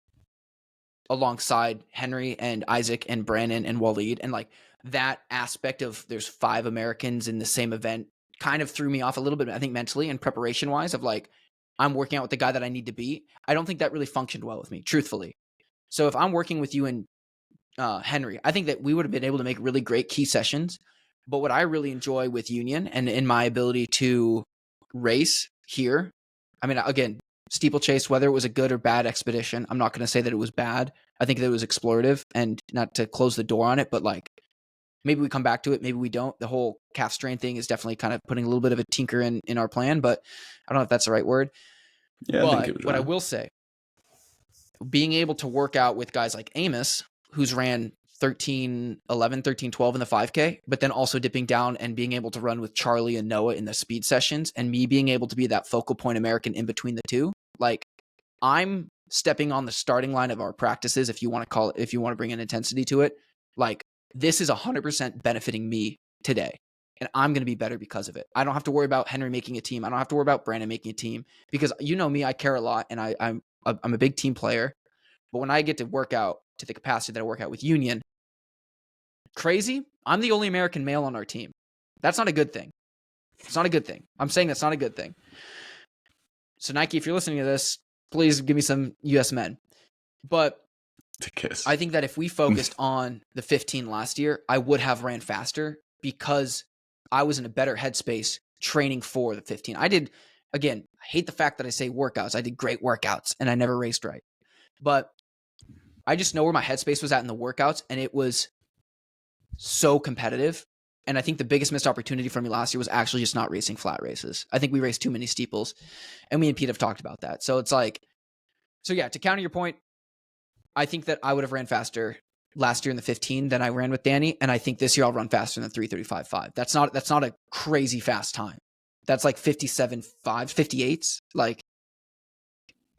alongside Henry and Isaac and Brandon and Waleed. And like that aspect of there's 5 Americans in the same event kind of threw me off a little bit, I think mentally and preparation wise, of like, I'm working out with the guy that I need to beat. I don't think that really functioned well with me, truthfully. So if I'm working with you and Henry, I think that we would have been able to make really great key sessions. But what I really enjoy with Union and in my ability to race here, I mean, again, steeplechase, whether it was a good or bad expedition, I'm not going to say that it was bad. I think that it was explorative, and not to close the door on it, but like maybe we come back to it, maybe we don't. The whole calf strain thing is definitely kind of putting a little bit of a tinker in our plan, but I don't know if that's the right word. Yeah, I think it was What I right. will say, being able to work out with guys like Amos, who's ran 13:11, 13:12 in the 5K, but then also dipping down and being able to run with Charlie and Noah in the speed sessions, and me being able to be that focal point American in between the two. Like, I'm stepping on the starting line of our practices, if you want to call it, if you want to bring an intensity to it. Like, this is 100% benefiting me today. And I'm going to be better because of it. I don't have to worry about Henry making a team. I don't have to worry about Brandon making a team, because you know me, I care a lot, and I'm a big team player. But when I get to work out to the capacity that I work out with Union, crazy, I'm the only American male on our team. That's not a good thing. It's not a good thing. I'm saying that's not a good thing. So Nike, if you're listening to this, please give me some US men. But To kiss. I think that if we focused on the 15 last year, I would have ran faster because I was in a better headspace training for the 15. I did, again, I hate the fact that I say workouts. I did great workouts and I never raced right. But I just know where my headspace was at in the workouts, and it was so competitive. And I think the biggest missed opportunity for me last year was actually just not racing flat races. I think we raced too many steeples, and me and Pete have talked about that. So it's like, so yeah, to counter your point, I think that I would have ran faster last year in the 15 than I ran with Danny, and I think this year I'll run faster than 3:35.5. That's not a crazy fast time. That's like 57.5, 58s. Like,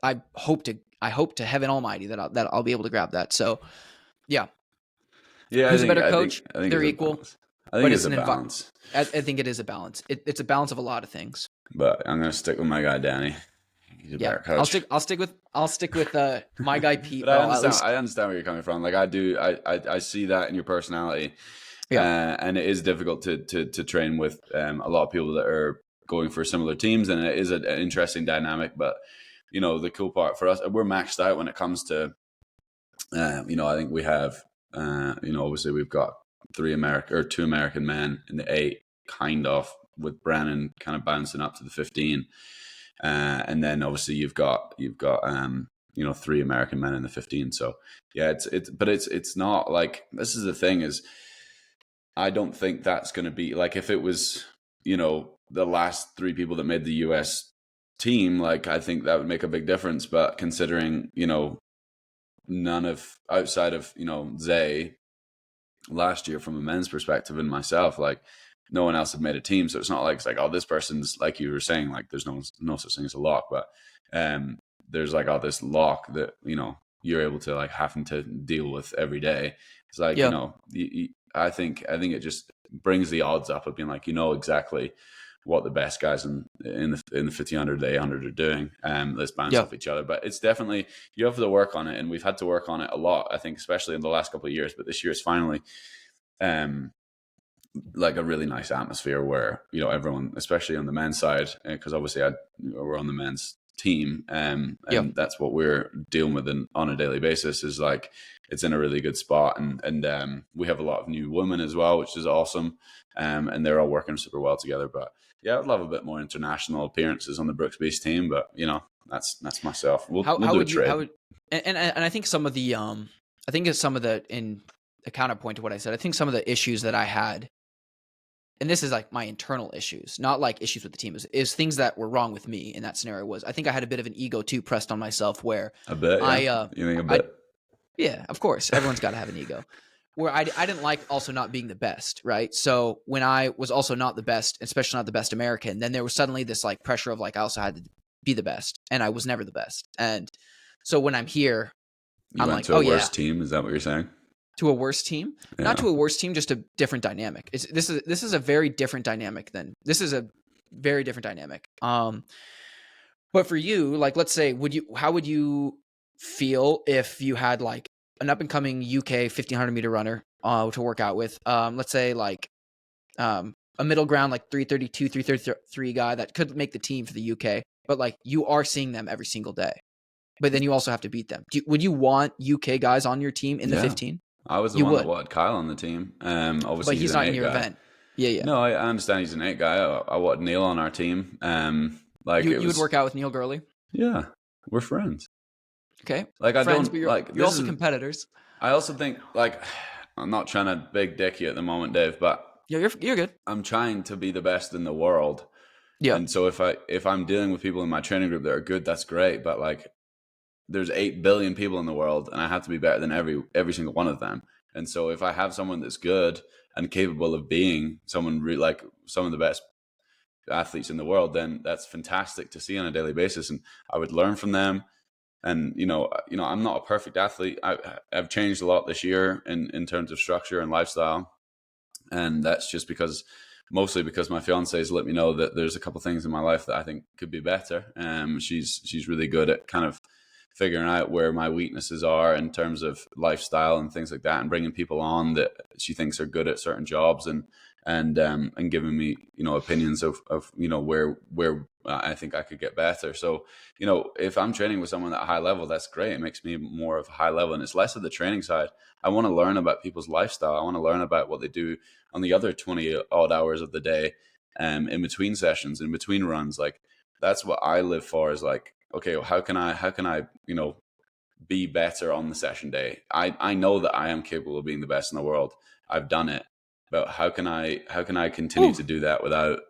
I hope to heaven almighty that I'll be able to grab that. So yeah, Yeah, who's a better coach? I think They're it's a equal, balance. I think but it's it's a an balance. I think it is a balance. It's a balance of a lot of things. But I'm gonna stick with my guy Danny. He's a better coach. I'll stick with my guy Pete. But I Well, understand. at least I understand where you're coming from. Like I do. I see that in your personality. yeah, And it is difficult to train with a lot of people that are going for similar teams, and it is an interesting dynamic. But the cool part for us, we're maxed out when it comes to I think we have obviously we've got two American men in the 8, kind of, with Brennan kind of bouncing up to the 15, and then obviously you've got 3 American men in the 15. So yeah, it's not like, this is the thing is, I don't think that's going to be like, if it was, the last 3 people that made the US team, like I think that would make a big difference. But considering, none of outside of, Zay last year from a men's perspective and myself, like no one else had made a team. So it's not like, it's like, oh, this person's, like you were saying, like there's no such thing as a lock, but there's like, oh, this lock that, you're able to like having to deal with every day. It's like, yeah, I think it just brings the odds up of being like, exactly what the best guys in the 1500, the 800 are doing. Let's bounce off each other. But it's definitely, you have to work on it, and we've had to work on it a lot, I think, especially in the last couple of years. But this year is finally like a really nice atmosphere where everyone, especially on the men's side, because obviously we're on the men's team. And that's what we're dealing with on a daily basis, is like, it's in a really good spot. And we have a lot of new women as well, which is awesome. And they're all working super well together. But yeah, I'd love a bit more international appearances on the Brooks Beast team, but that's myself. We'll do a trade. And I think some of the I think it's some of the, in a counterpoint to what I said, I think some of the issues that I had, and this is like my internal issues, not like issues with the team, is things that were wrong with me in that scenario. Was I think I had a bit of an ego too pressed on myself, where a bit. Yeah. You think a bit? Yeah, of course, everyone's got to have an ego. Where I didn't like also not being the best, right? So when I was also not the best, especially not the best American, then there was suddenly this like pressure of like I also had to be the best, and I was never the best. And so when I'm here, I'm went like, to a worse team. Is that what you're saying? To a worse team? Yeah. Not to a worse team, just a different dynamic. This is a very different dynamic this is a very different dynamic. But for you, like, let's say, how would you feel if you had like an up and coming UK 1500 meter runner to work out with? Let's say like a middle ground, like 332, 333 guy that could make the team for the UK, but like you are seeing them every single day. But then you also have to beat them. Would you want UK guys on your team in the 15? I was the one that wanted Kyle on the team. Obviously, but he's not in your event. Yeah. No, I understand he's an 8 guy. I want Neil on our team. Like you would work out with Neil Gurley. Yeah, we're friends. Okay, like friends, I don't but you're, like. You're also competitors. I also think like I'm not trying to big dick you at the moment, Dave, but yeah, you're good. I'm trying to be the best in the world. Yeah, and so if I'm dealing with people in my training group that are good, that's great. But like, there's 8 billion people in the world, and I have to be better than every single one of them. And so if I have someone that's good and capable of being someone like some of the best athletes in the world, then that's fantastic to see on a daily basis. And I would learn from them. And, I'm not a perfect athlete. I've changed a lot this year in terms of structure and lifestyle. And that's just mostly because my fiance has let me know that there's a couple things in my life that I think could be better. She's really good at kind of figuring out where my weaknesses are in terms of lifestyle and things like that, and bringing people on that she thinks are good at certain jobs, and giving me, opinions of where I think I could get better. So, if I'm training with someone at a high level, that's great. It makes me more of a high level, and it's less of the training side. I want to learn about people's lifestyle. I want to learn about what they do on the other 20 odd hours of the day, in between sessions, in between runs. Like, that's what I live for, is like, okay, how can I, be better on the session day? I know that I am capable of being the best in the world. I've done it, but how can I continue to do that without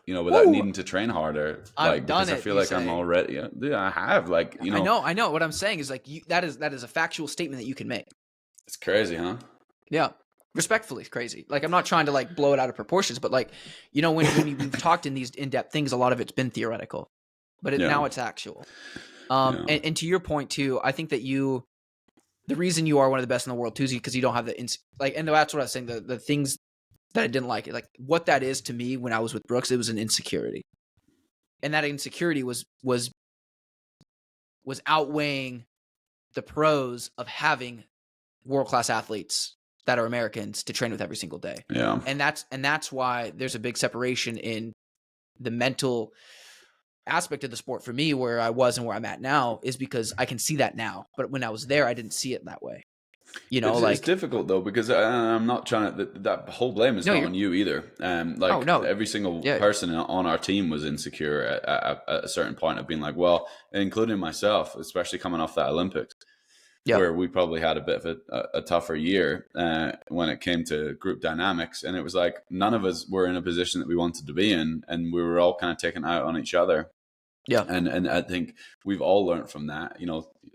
needing to train harder? I've done it. I feel like I'm already, I have, like, I know. What I'm saying is like, that is a factual statement that you can make. It's crazy, huh? Yeah. Respectfully crazy. Like, I'm not trying to like blow it out of proportions, but like, when we've talked in these in-depth things, a lot of it's been theoretical, but now it's actual. And to your point too, I think that the reason you are one of the best in the world too is because you don't have and that's what I was saying. The things that I didn't like, what that is to me when I was with Brooks, it was an insecurity, and that insecurity was outweighing the pros of having world-class athletes that are Americans to train with every single day. Yeah. And that's why there's a big separation in the mental aspect of the sport for me, where I was and where I'm at now, is because I can see that now. But when I was there, I didn't see it that way. It's difficult though, because I'm not trying to, that whole blame is not on you either. Every single person on our team was insecure at a certain point of being like, well, including myself, especially coming off that Olympics. Yep. Where we probably had a bit of a tougher year when it came to group dynamics. And it was like, none of us were in a position that we wanted to be in, and we were all kind of taken out on each other. Yeah. And I think we've all learned from that.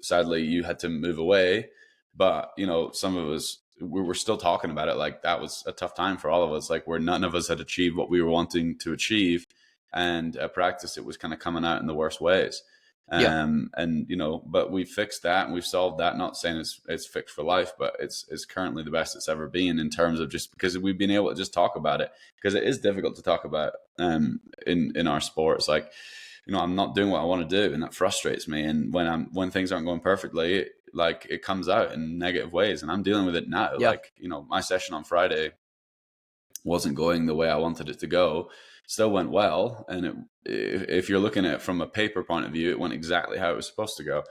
Sadly, you had to move away, but, some of us, we were still talking about it. Like, that was a tough time for all of us, like, where none of us had achieved what we were wanting to achieve. And at practice, it was kind of coming out in the worst ways. But we fixed that, and we've solved that. Not saying it's fixed for life, but it's currently the best it's ever been, in terms of just because we've been able to just talk about it, because it is difficult to talk about in our sports. Like, I'm not doing what I want to do, and that frustrates me. And when things aren't going perfectly, like, it comes out in negative ways, and I'm dealing with it now. Yeah. Like, my session on Friday wasn't going the way I wanted it to go. still went well. And if you're looking at it from a paper point of view, it went exactly how it was supposed to go.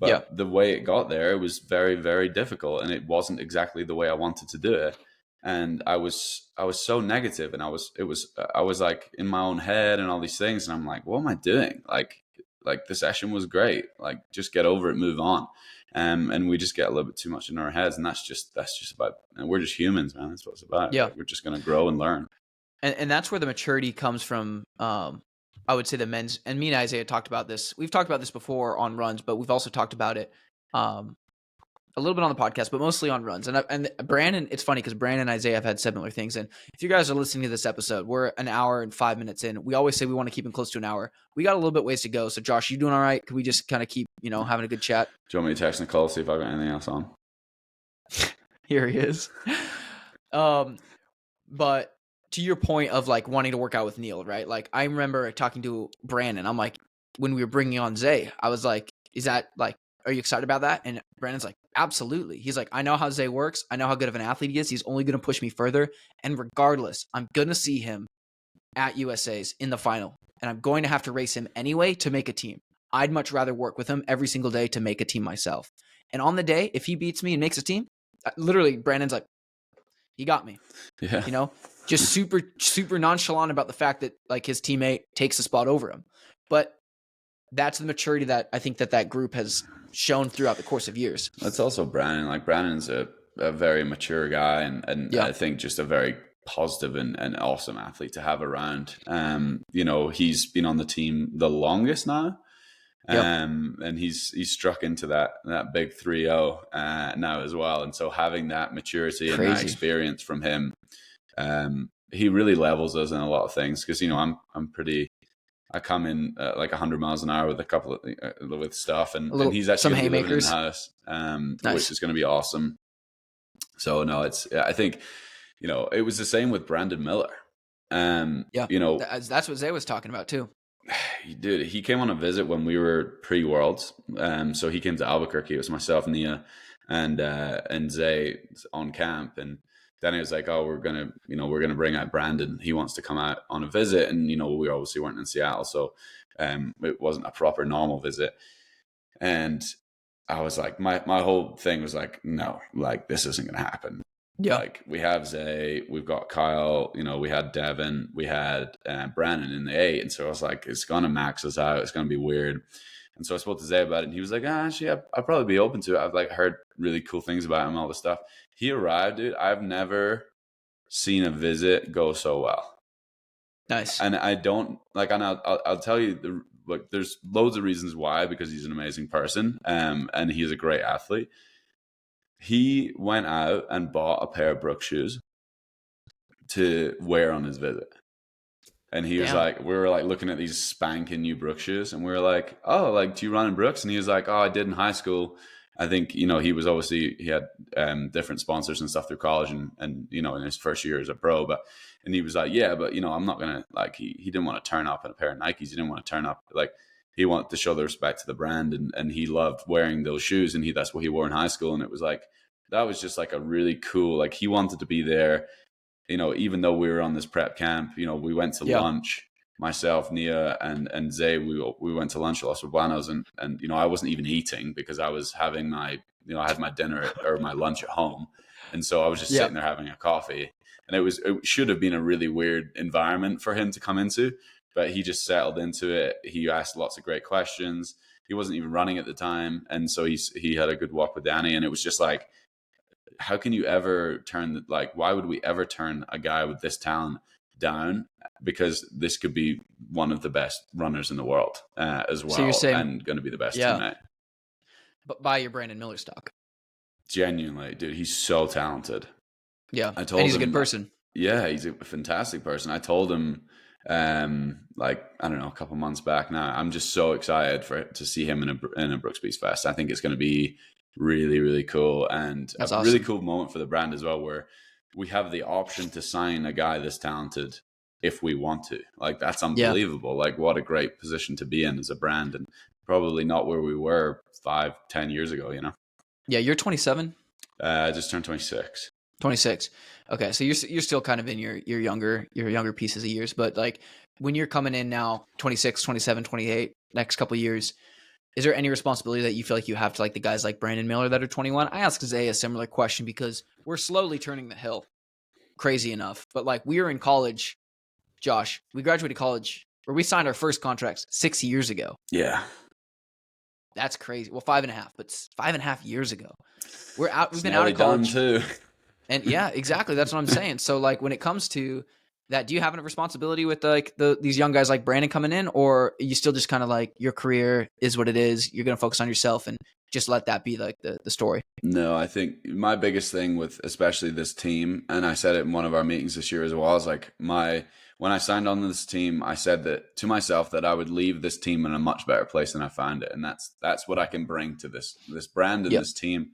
Yeah. But the way it got there, it was very, very difficult, and it wasn't exactly the way I wanted to do it. And I was so negative, and I was like in my own head and all these things, and I'm like, what am I doing? Like the session was great. Like, just get over it, move on. And we just get a little bit too much in our heads, and that's just about. And we're just humans, man. That's what it's about. Yeah. Like, we're just gonna grow and learn. And that's where the maturity comes from. I would say the men's, and me and Isaiah talked about this. We've talked about this before on runs, but we've also talked about it a little bit on the podcast, but mostly on runs. And Brandon, it's funny because Brandon and Isaiah have had similar things. And if you guys are listening to this episode, we're an hour and 5 minutes in. We always say we want to keep them close to an hour. We got a little bit ways to go. So Josh, you doing all right? Can we just kind of keep, having a good chat? Do you want me to text Nicole, see if I got anything else on? Here he is. But to your point of like wanting to work out with Neil, right? Like I remember talking to Brandon. I'm like, when we were bringing on Zay, I was like, is that like, are you excited about that? And Brandon's like, absolutely. He's like, I know how Zay works. I know how good of an athlete he is. He's only going to push me further. And regardless, I'm going to see him at USA's in the final. And I'm going to have to race him anyway to make a team. I'd much rather work with him every single day to make a team myself. And on the day, if he beats me and makes a team, literally Brandon's like, he got me. Yeah. Just super, super nonchalant about the fact that like his teammate takes the spot over him. But that's the maturity that I think that group has shown throughout the course of years. That's also Brandon. Like Brandon's a very mature guy, and Yeah. I think just a very positive and awesome athlete to have around. He's been on the team the longest now. Yep. And he's struck into that big 3-0 now as well. And so having that maturity and that experience from him, he really levels us in a lot of things. Because I come in like 100 miles an hour with a couple of with stuff, and he's actually living in the house, nice. Which is going to be awesome. So no, I think it was the same with Brandon Miller. That's what Zay was talking about too. Dude, he came on a visit when we were pre-Worlds. So he came to Albuquerque. It was myself, Nia, and Zay on camp. And then he was like, "Oh, we're gonna bring out Brandon. He wants to come out on a visit." And we obviously weren't in Seattle, so it wasn't a proper normal visit. And I was like, my whole thing was like, no, like this isn't gonna happen. Yeah. Like we have Zay, we've got Kyle, we had Devin, we had Brandon in the 8. And so I was like, it's going to max us out. It's going to be weird. And so I spoke to Zay about it, and he was like, actually, I'd probably be open to it. I've like heard really cool things about him and all this stuff. He arrived, dude. I've never seen a visit go so well. Nice. And I don't like, and I'll tell you there's loads of reasons why, because he's an amazing person. And he's a great athlete. He went out and bought a pair of Brooks shoes to wear on his visit. And he was like, we were like looking at these spanking new Brooks shoes, and we were like, oh, like, do you run in Brooks? And he was like, oh, I did in high school. I think, he had different sponsors and stuff through college and in his first year as a pro, and he was like, yeah, but I'm not going to like, he didn't want to turn up in a pair of Nikes. He didn't want to turn up. Like, he wanted to show the respect to the brand, and he loved wearing those shoes, and that's what he wore in high school. And it was like, that was just like a really cool, like, he wanted to be there, even though we were on this prep camp. We went to lunch, myself, Nia, and Zay, we went to lunch at Los Urbanos, and I wasn't even eating because I was having I had my dinner or my lunch at home. And so I was just sitting there having a coffee, and it should have been a really weird environment for him to come into, but he just settled into it. He asked lots of great questions. He wasn't even running at the time. And so he had a good walk with Danny, and it was just like, how can you ever why would we ever turn a guy with this talent down? Because this could be one of the best runners in the world as well. So you're saying, and going to be the best teammate. But buy your Brandon Miller stock. Genuinely, dude, he's so talented. Yeah. And he's a good person. Yeah, he's a fantastic person. I told him, I don't know, a couple months back now, I'm just so excited to see him in a Brooks Beast Fest. I think it's going to be really, really cool, and that's a awesome. Really cool moment for the brand as well, where we have the option to sign a guy this talented if we want to. Like, that's unbelievable. Yeah. Like, what a great position to be in as a brand, and probably not where we were 5-10 years ago. Yeah, you're 27. I just turned 26. 26. Okay, so you're still kind of in your younger pieces of years, but like when you're coming in now, 26, 27, 28, next couple of years, is there any responsibility that you feel like you have to like the guys like Brandon Miller that are 21? I asked Zay a similar question because we're slowly turning the hill. Crazy enough, but like we were in college, Josh. We graduated college, or we signed our first contracts 6 years ago. Yeah. That's crazy. Well, 5.5, but 5.5 years ago. We're out. We've It's been out nearly of done college. too. And yeah, exactly. That's what I'm saying. So like when it comes to that, do you have a responsibility with like these young guys like Brandon coming in, or you still just kind of like your career is what it is? You're going to focus on yourself and just let that be like the story. No, I think my biggest thing with especially this team, and I said it in one of our meetings this year as well, is like when I signed on this team, I said that to myself that I would leave this team in a much better place than I found it, and that's what I can bring to this brand and Yep. this team.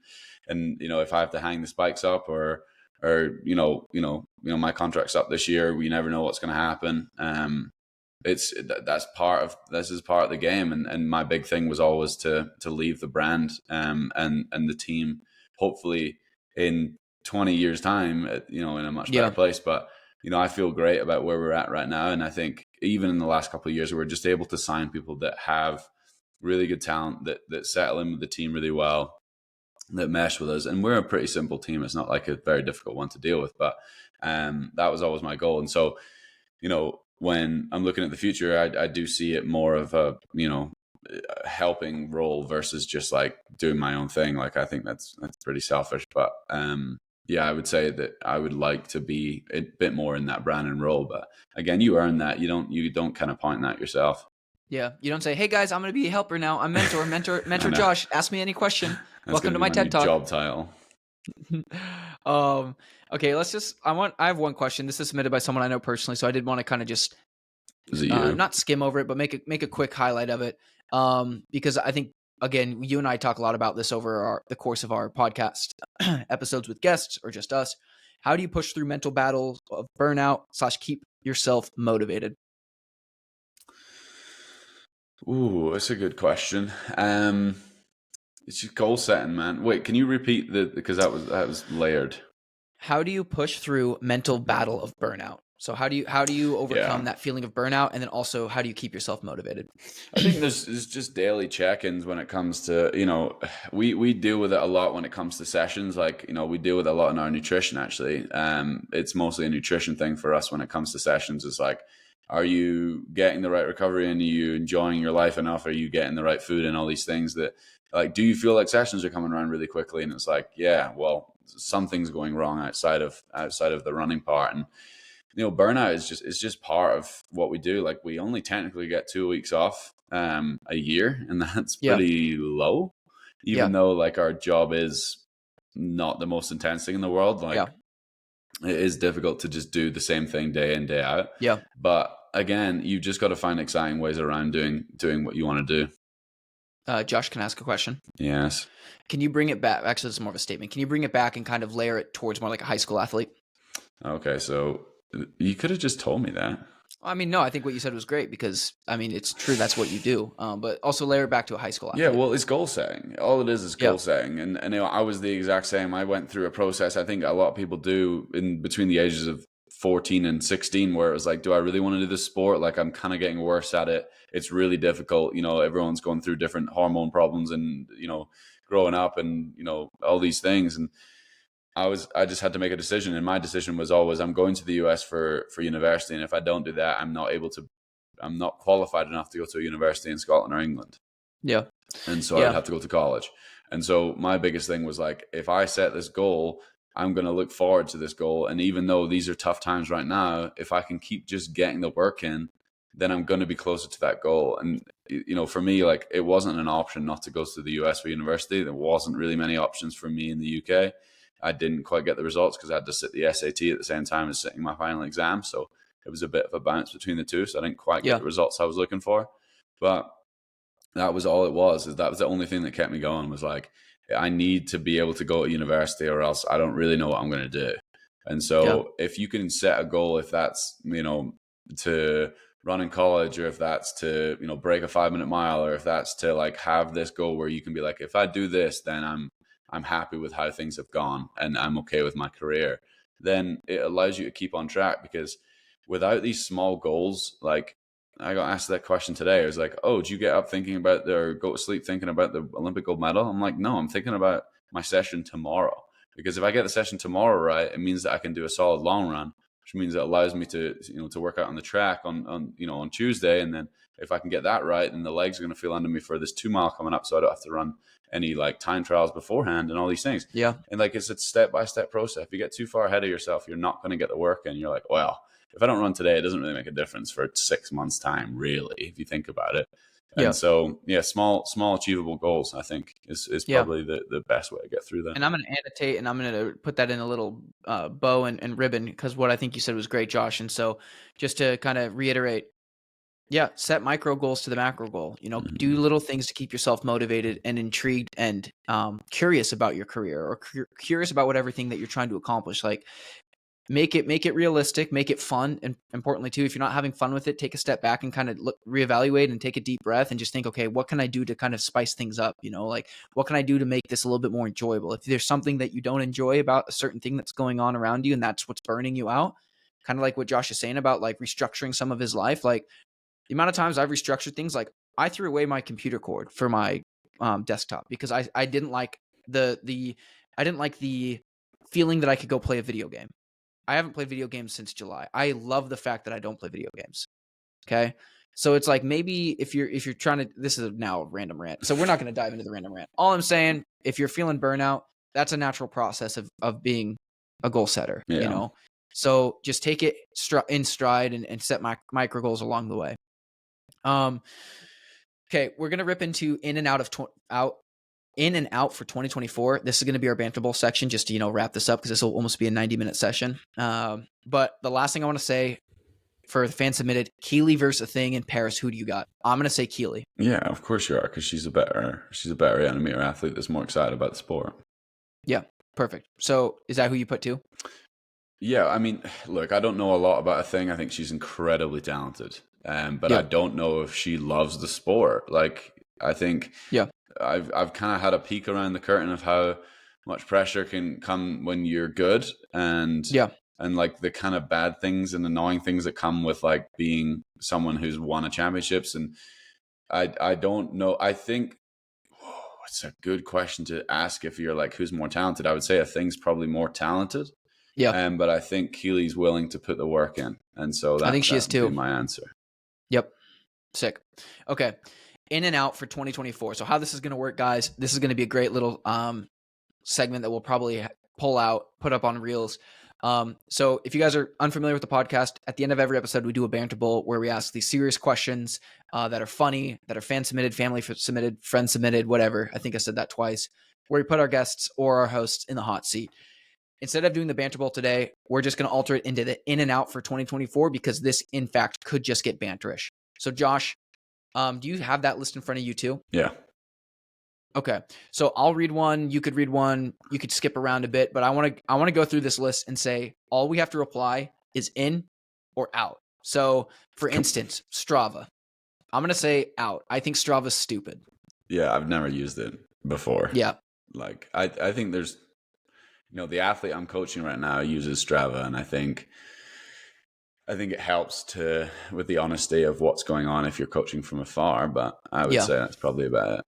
And if I have to hang the spikes up or my contract's up this year, we never know what's going to happen. This is part of the game, and my big thing was always to leave the brand and the team hopefully in 20 years time in a much better place. But I feel great about where we're at right now, and I think even in the last couple of years we're just able to sign people that have really good talent that settle in with the team really well, that mesh with us. And we're a pretty simple team. It's not like a very difficult one to deal with, but that was always my goal. And so when I'm looking at the future, I do see it more of a helping role versus just like doing my own thing. Like I think that's pretty selfish, but yeah, I would say that I would like to be a bit more in that Brandon role. But again, you earn that. You don't kind of point that yourself. Yeah, you don't say, "Hey guys, I'm going to be a helper now. I'm mentor Josh. Ask me any question. Welcome to my TED Talk." Job title. Okay, I have one question. This is submitted by someone I know personally, so I did want to kind of just not skim over it, but make a quick highlight of it. Because I think again, you and I talk a lot about this over the course of our podcast episodes with guests or just us. How do you push through mental battles of burnout / keep yourself motivated? Ooh, that's a good question. It's just goal setting, man. Wait, can you repeat because that was layered. How do you push through mental battle of burnout? So how do you overcome that feeling of burnout, and then also how do you keep yourself motivated? I think there's just daily check-ins when it comes to we deal with it a lot when it comes to sessions. Like we deal with it a lot in our nutrition. Actually, it's mostly a nutrition thing for us when it comes to sessions. It's like, are you getting the right recovery and are you enjoying your life enough? Are you getting the right food and all these things that like, do you feel like sessions are coming around really quickly? And it's like, yeah, well, something's going wrong outside of the running part. And burnout is just part of what we do. Like we only technically get 2 weeks off a year, and that's pretty low, even though like our job is not the most intense thing in the world. Like it is difficult to just do the same thing day in, day out. Yeah. But again, you just got to find exciting ways around doing what you want to do. Josh, can I ask a question? Yes. Can you bring it back? Actually, it's more of a statement. Can you bring it back and kind of layer it towards more like a high school athlete? Okay, so you could have just told me that. I mean, no, I think what you said was great because, I mean, it's true. That's what you do. But also layer it back to a high school athlete. Yeah, well, it's goal setting. All it is goal setting. And I was the exact same. I went through a process I think a lot of people do in between the ages of 14 and 16 where it was like, do I really want to do this sport? Like I'm kind of getting worse at it. It's really difficult. Everyone's going through different hormone problems and, growing up and, all these things. And I just had to make a decision. And my decision was always, I'm going to the US for university. And if I don't do that, I'm not qualified enough to go to a university in Scotland or England. Yeah. And so I would have to go to college. And so my biggest thing was like, if I set this goal, I'm going to look forward to this goal. And even though these are tough times right now, if I can keep just getting the work in, then I'm going to be closer to that goal. And, for me, like it wasn't an option not to go to the US for university. There wasn't really many options for me in the UK. I didn't quite get the results because I had to sit the SAT at the same time as sitting my final exam. So it was a bit of a bounce between the two. So I didn't quite get the results I was looking for. But that was all it was. That was the only thing that kept me going was like, I need to be able to go to university or else I don't really know what I'm going to do. And so if you can set a goal, if that's, to run in college or if that's to, break a 5-minute mile or if that's to like have this goal where you can be like, if I do this, then I'm I'm happy with how things have gone and I'm okay with my career, then it allows you to keep on track. Because without these small goals, like I got asked that question today. I was like, oh, do you get up thinking about or go to sleep thinking about the Olympic gold medal? I'm like, no, I'm thinking about my session tomorrow. Because if I get the session tomorrow right, it means that I can do a solid long run, which means it allows me to, to work out on the track on Tuesday. And then if I can get that right, then the legs are going to feel under me for this 2 mile coming up. So I don't have to run any like time trials beforehand and all these things. Yeah. And like, it's a step-by-step process. If you get too far ahead of yourself, you're not going to get the work in. You're like, well, if I don't run today, it doesn't really make a difference for 6 months time, really, if you think about it. And so, small achievable goals, I think, is probably the best way to get through that. And I'm going to annotate, and I'm going to put that in a little bow and ribbon, because what I think you said was great, Josh. And so just to kind of reiterate, set micro goals to the macro goal. Do little things to keep yourself motivated and intrigued and curious about your career, or curious about whatever thing that you're trying to accomplish. Like, make it realistic, make it fun. And importantly too, if you're not having fun with it, take a step back and kind of reevaluate and take a deep breath and just think, okay, what can I do to kind of spice things up? Like, what can I do to make this a little bit more enjoyable? If there's something that you don't enjoy about a certain thing that's going on around you and that's what's burning you out, kind of like what Josh is saying about like restructuring some of his life. Like, the amount of times I've restructured things, like I threw away my computer cord for my desktop because I didn't like the feeling that I could go play a video game. I haven't played video games since July. I love the fact that I don't play video games. Okay. So it's like, maybe if you're trying to, this is now a random rant. So we're not going to dive into the random rant. All I'm saying, if you're feeling burnout, that's a natural process of being a goal setter, So just take it in stride and set micro goals along the way. Okay, we're gonna rip into in and out for 2024. This is going to be our banter bowl section, just to wrap this up, because this will almost be a 90-minute session. But the last thing I want to say for the fan submitted, Keely versus a thing in Paris. Who do you got? I'm going to say Keely. Yeah, of course you are, because she's a better enemy or athlete that's more excited about the sport. Yeah, perfect. So is that who you put too? Yeah, I mean, look, I don't know a lot about a thing. I think she's incredibly talented, but I don't know if she loves the sport. Like, I think I've kind of had a peek around the curtain of how much pressure can come when you're good, and like the kind of bad things and annoying things that come with like being someone who's won a championships. And I don't know. I think it's a good question to ask if you're like, who's more talented. I would say a thing's probably more talented. Yeah. But I think Keely's willing to put the work in. And so I think she is too. Be my answer. Yep. Sick. Okay. In and out for 2024. So how this is going to work, guys, this is going to be a great little segment that we'll probably put up on Reels. So if you guys are unfamiliar with the podcast, at the end of every episode, we do a banter bowl where we ask these serious questions that are funny, that are fan submitted, family submitted, friend submitted, whatever. I think I said that twice, where we put our guests or our hosts in the hot seat. Instead of doing the banter bowl today, we're just going to alter it into the in and out for 2024, because this, in fact, could just get banterish. So, Josh, do you have that list in front of you too? Yeah. Okay. So I'll read one. You could read one. You could skip around a bit, but I want to go through this list and say all we have to reply is in or out. So, for instance, Strava. I'm going to say out. I think Strava's stupid. Yeah, I've never used it before. Yeah. Like, I think there's, the athlete I'm coaching right now uses Strava, and I think it helps with the honesty of what's going on if you're coaching from afar, but I would say that's probably about it.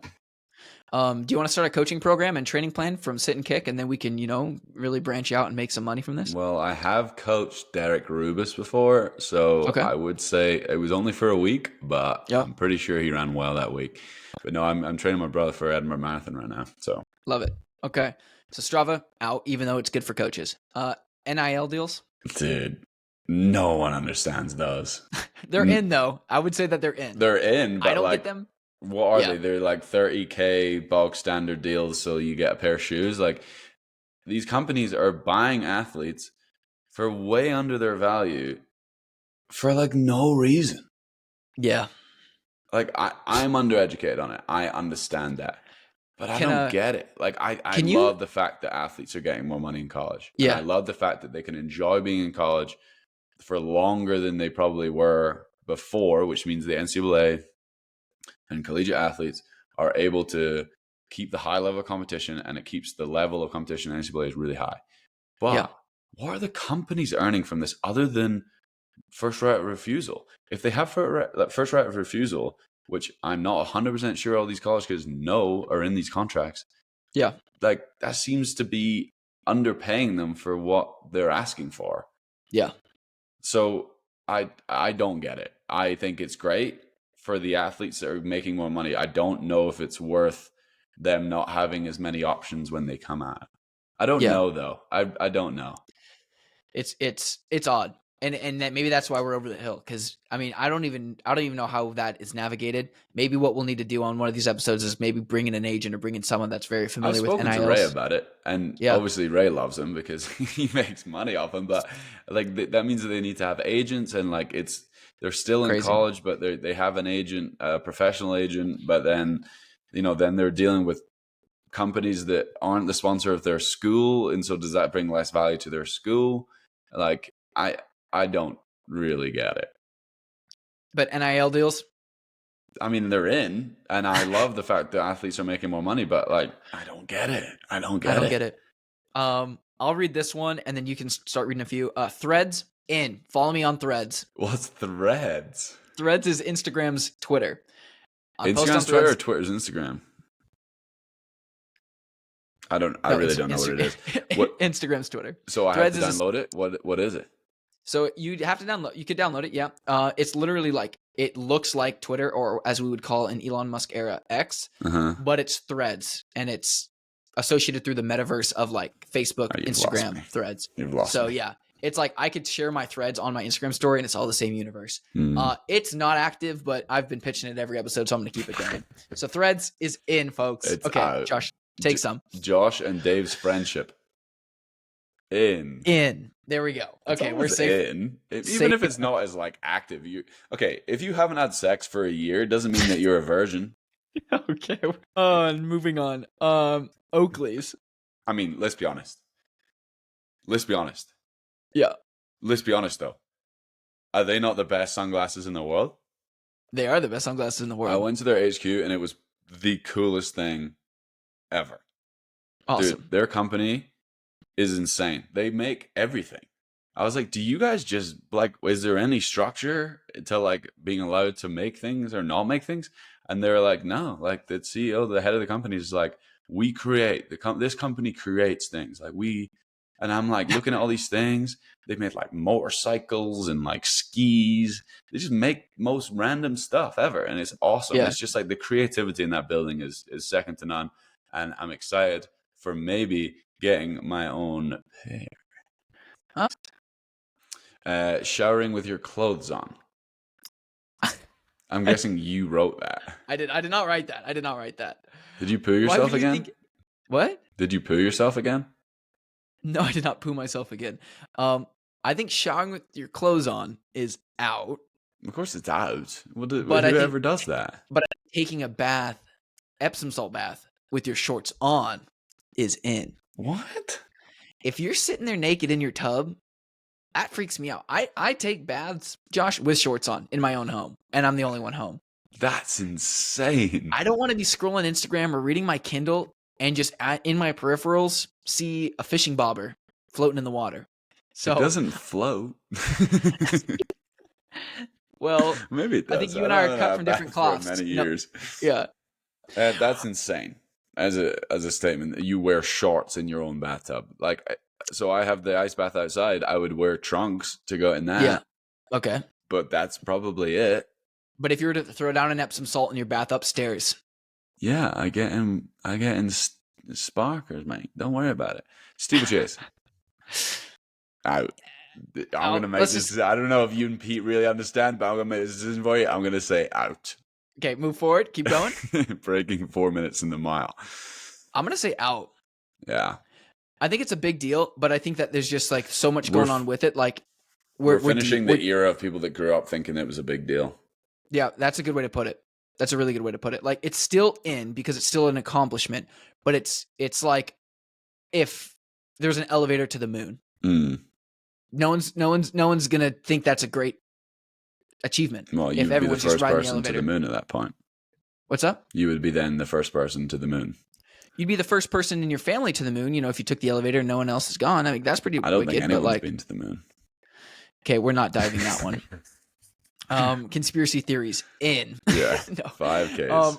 Do you want to start a coaching program and training plan from Sit and Kick, and then we can, really branch out and make some money from this? Well, I have coached Derek Rubich before, so I would say it was only for a week, but I'm pretty sure he ran well that week. But no, I'm training my brother for Edinburgh Marathon right now, so. Love it. Okay. So Strava, out, even though it's good for coaches. NIL deals? Dude, no one understands those. They're in, though. I would say that they're in. They're in, but I don't get them. What are they? They're like $30K bog standard deals, so you get a pair of shoes. Like, these companies are buying athletes for way under their value for like no reason. Yeah. Like, I'm undereducated on it. I understand that. But I don't get it. Like, I love the fact that athletes are getting more money in college. Yeah. And I love the fact that they can enjoy being in college for longer than they probably were before, which means the NCAA and collegiate athletes are able to keep the high level of competition, and it keeps the level of competition in NCAA really high. But Yeah. what are the companies earning from this other than first right of refusal? If they have first right of refusal, which I'm not 100% sure all these college kids know are in these contracts, Yeah. like that seems to be underpaying them for what they're asking for. Yeah. So I don't get it. I think it's great for the athletes that are making more money. I don't know if it's worth them not having as many options when they come out. I don't Yeah. know though. I don't know. It's odd. And that maybe that's why we're over the hill. Because I mean, I don't even know how that is navigated. Maybe what we'll need to do on one of these episodes is maybe bring in an agent or bring in someone that's very I've familiar with spoken to Ray NILs. about it, and Yeah. obviously Ray loves him because he makes money off him. But like that means that they need to have agents, and like they're still in Crazy. college, but they have an agent, a professional agent. But then, then they're dealing with companies that aren't the sponsor of their school, and so does that bring less value to their school? Like I don't really get it. But NIL deals, I mean, they're in, and I love the fact that athletes are making more money, but like, I don't get it. I don't get it. I'll read this one and then you can start reading a few. Threads in. Follow me on Threads. What's Threads? Threads is Instagram's Twitter. Instagram's Twitter or Twitter's Instagram? I really don't know what it is. What Instagram's Twitter. So I Threads have to download it? What is it? So you have to download. You could download it. Yeah. It's literally like it looks like Twitter, or as we would call in Elon Musk era, X, but it's Threads, and it's associated through the metaverse of like Facebook, Instagram, Threads. You've lost me. Yeah, it's like I could share my Threads on my Instagram story, and it's all the same universe. It's not active, but I've been pitching it every episode, so I'm going to keep it going. So Threads is in, folks. It's okay, out. Josh, take some. Josh and Dave's friendship. In. There we go. Okay, we're safe. Even if it's not as like active, if you haven't had sex for a year, it doesn't mean that you're a virgin. Okay. Moving on. Oakley's. I mean, let's be honest. Yeah. Let's be honest though. Are they not the best sunglasses in the world? They are the best sunglasses in the world. I went to their HQ and it was the coolest thing ever. Awesome. Dude, their company is insane. They make everything. I was like, do you guys just like, is there any structure to like being allowed to make things or not make things? And they're like, no, like the CEO, the head of the company is like, we create this company creates things like and I'm like looking at all these things. They've made like motorcycles and like skis. They just make most random stuff ever. And it's awesome. Yeah. It's just like the creativity in that building is second to none. And I'm excited for maybe getting my own pair. Showering with your clothes on. I'm guessing you wrote that. I did not write that. Did you poo yourself again? What? Did you poo yourself again? No, I did not poo myself again. I think showering with your clothes on is out. Of course it's out. Whoever does that. But taking a bath, Epsom salt bath, with your shorts on is in. What? If you're sitting there naked in your tub, that freaks me out. I take baths, Josh, with shorts on in my own home, and I'm the only one home. That's insane. I don't want to be scrolling Instagram or reading my Kindle and just in my peripherals see a fishing bobber floating in the water. So it doesn't float. Well, maybe it does. I think you and I are cut from different cloths. Many years. Yeah. That's insane. As a statement, you wear shorts in your own bathtub. Like, so I have the ice bath outside. I would wear trunks to go in that. Yeah. Okay. But that's probably it. But if you were to throw down an Epsom salt in your bath upstairs. Yeah, I get in sparkers, mate. Don't worry about it. Steeplechase. Out. I'm going to make this. I don't know if you and Pete really understand, but I'm going to make this decision for you. I'm going to say out. Okay, move forward. Keep going. Breaking 4 minutes in the mile. I'm going to say out. Yeah. I think it's a big deal, but I think that there's just like so much going on with it. Like we're finishing the era of people that grew up thinking it was a big deal. Yeah, that's a good way to put it. That's a really good way to put it. Like it's still in because it's still an accomplishment, but it's like if there's an elevator to the moon. No one's gonna think that's a great achievement. Well, you would be the first person to the moon at that point. What's up? You would be then the first person to the moon. you'd be the first person in your family to the moon. If you took the elevator and no one else is gone. I mean, that's pretty I don't wicked. think But anyone's like, been to the moon. okay, we're not diving that one. Conspiracy theories in. Yeah, No. 5Ks.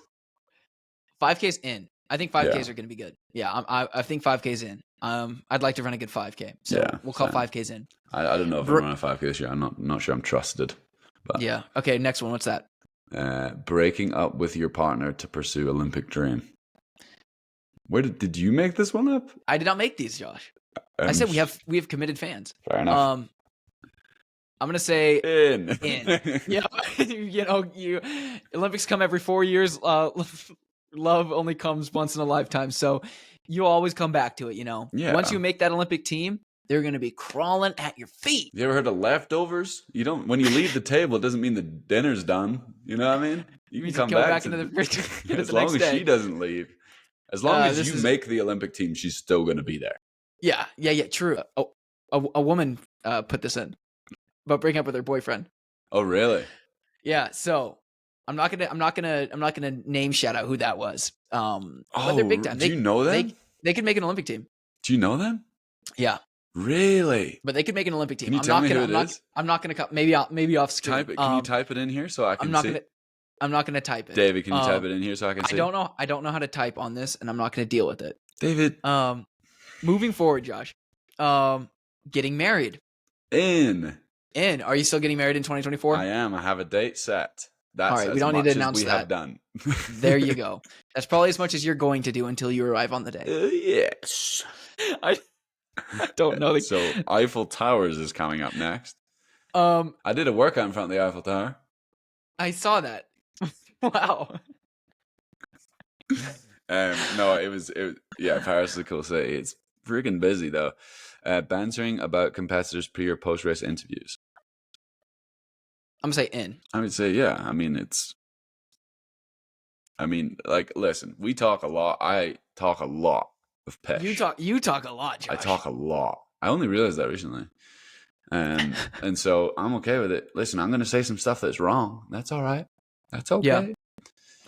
5Ks in. I think 5Ks are going to be good. Yeah, I think 5Ks in. I'd like to run a good 5K, so we'll call 5Ks in. I don't know if I'm running a 5K this year. I'm not sure I'm trusted. But yeah. Okay. Next one. What's that? Breaking up with your partner to pursue Olympic dream. Where did you make this one up? I did not make these, Josh. I said we have committed fans. Fair enough. I'm gonna say in. Yeah. Olympics come every 4 years. Love only comes once in a lifetime, so you always come back to it. Yeah. Once you make that Olympic team, they're gonna be crawling at your feet. You ever heard of leftovers? You don't. When you leave the table, it doesn't mean the dinner's done. You know what I mean? You can come back into the fridge as long as she doesn't leave. As long as you make the Olympic team, she's still going to be there. Yeah. True. A woman put this in about breaking up with her boyfriend. Oh, really? Yeah. So I'm not gonna name shout out who that was. But they're big time. Do you know them? They could make an Olympic team. Do you know them? Yeah. Really? But they could make an Olympic team. Can you tell me who it is? I'm not gonna maybe off screen. Type it. Can you type it in here so I can see? I'm not gonna type it. David, can you type it in here so I can see? I don't know how to type on this, and I'm not gonna deal with it. David. Moving forward, Josh. Getting married. In. Are you still getting married in 2024? I am. I have a date set. That's all right. We don't need to announce we that. Have done. There you go. That's probably as much as you're going to do until you arrive on the day. Yes. I don't know. So Eiffel Towers is coming up next. I did a workout in front of the Eiffel Tower. I saw that. Wow. No, it was Paris is a cool city. It's freaking busy though. Bantering about competitors' pre or post race interviews. I'm gonna say in. I would say yeah. Listen, we talk a lot. I talk a lot of pish. You talk a lot, Josh. I talk a lot. I only realized that recently. And so I'm okay with it. Listen, I'm gonna say some stuff that's wrong. That's all right. That's okay. Yeah.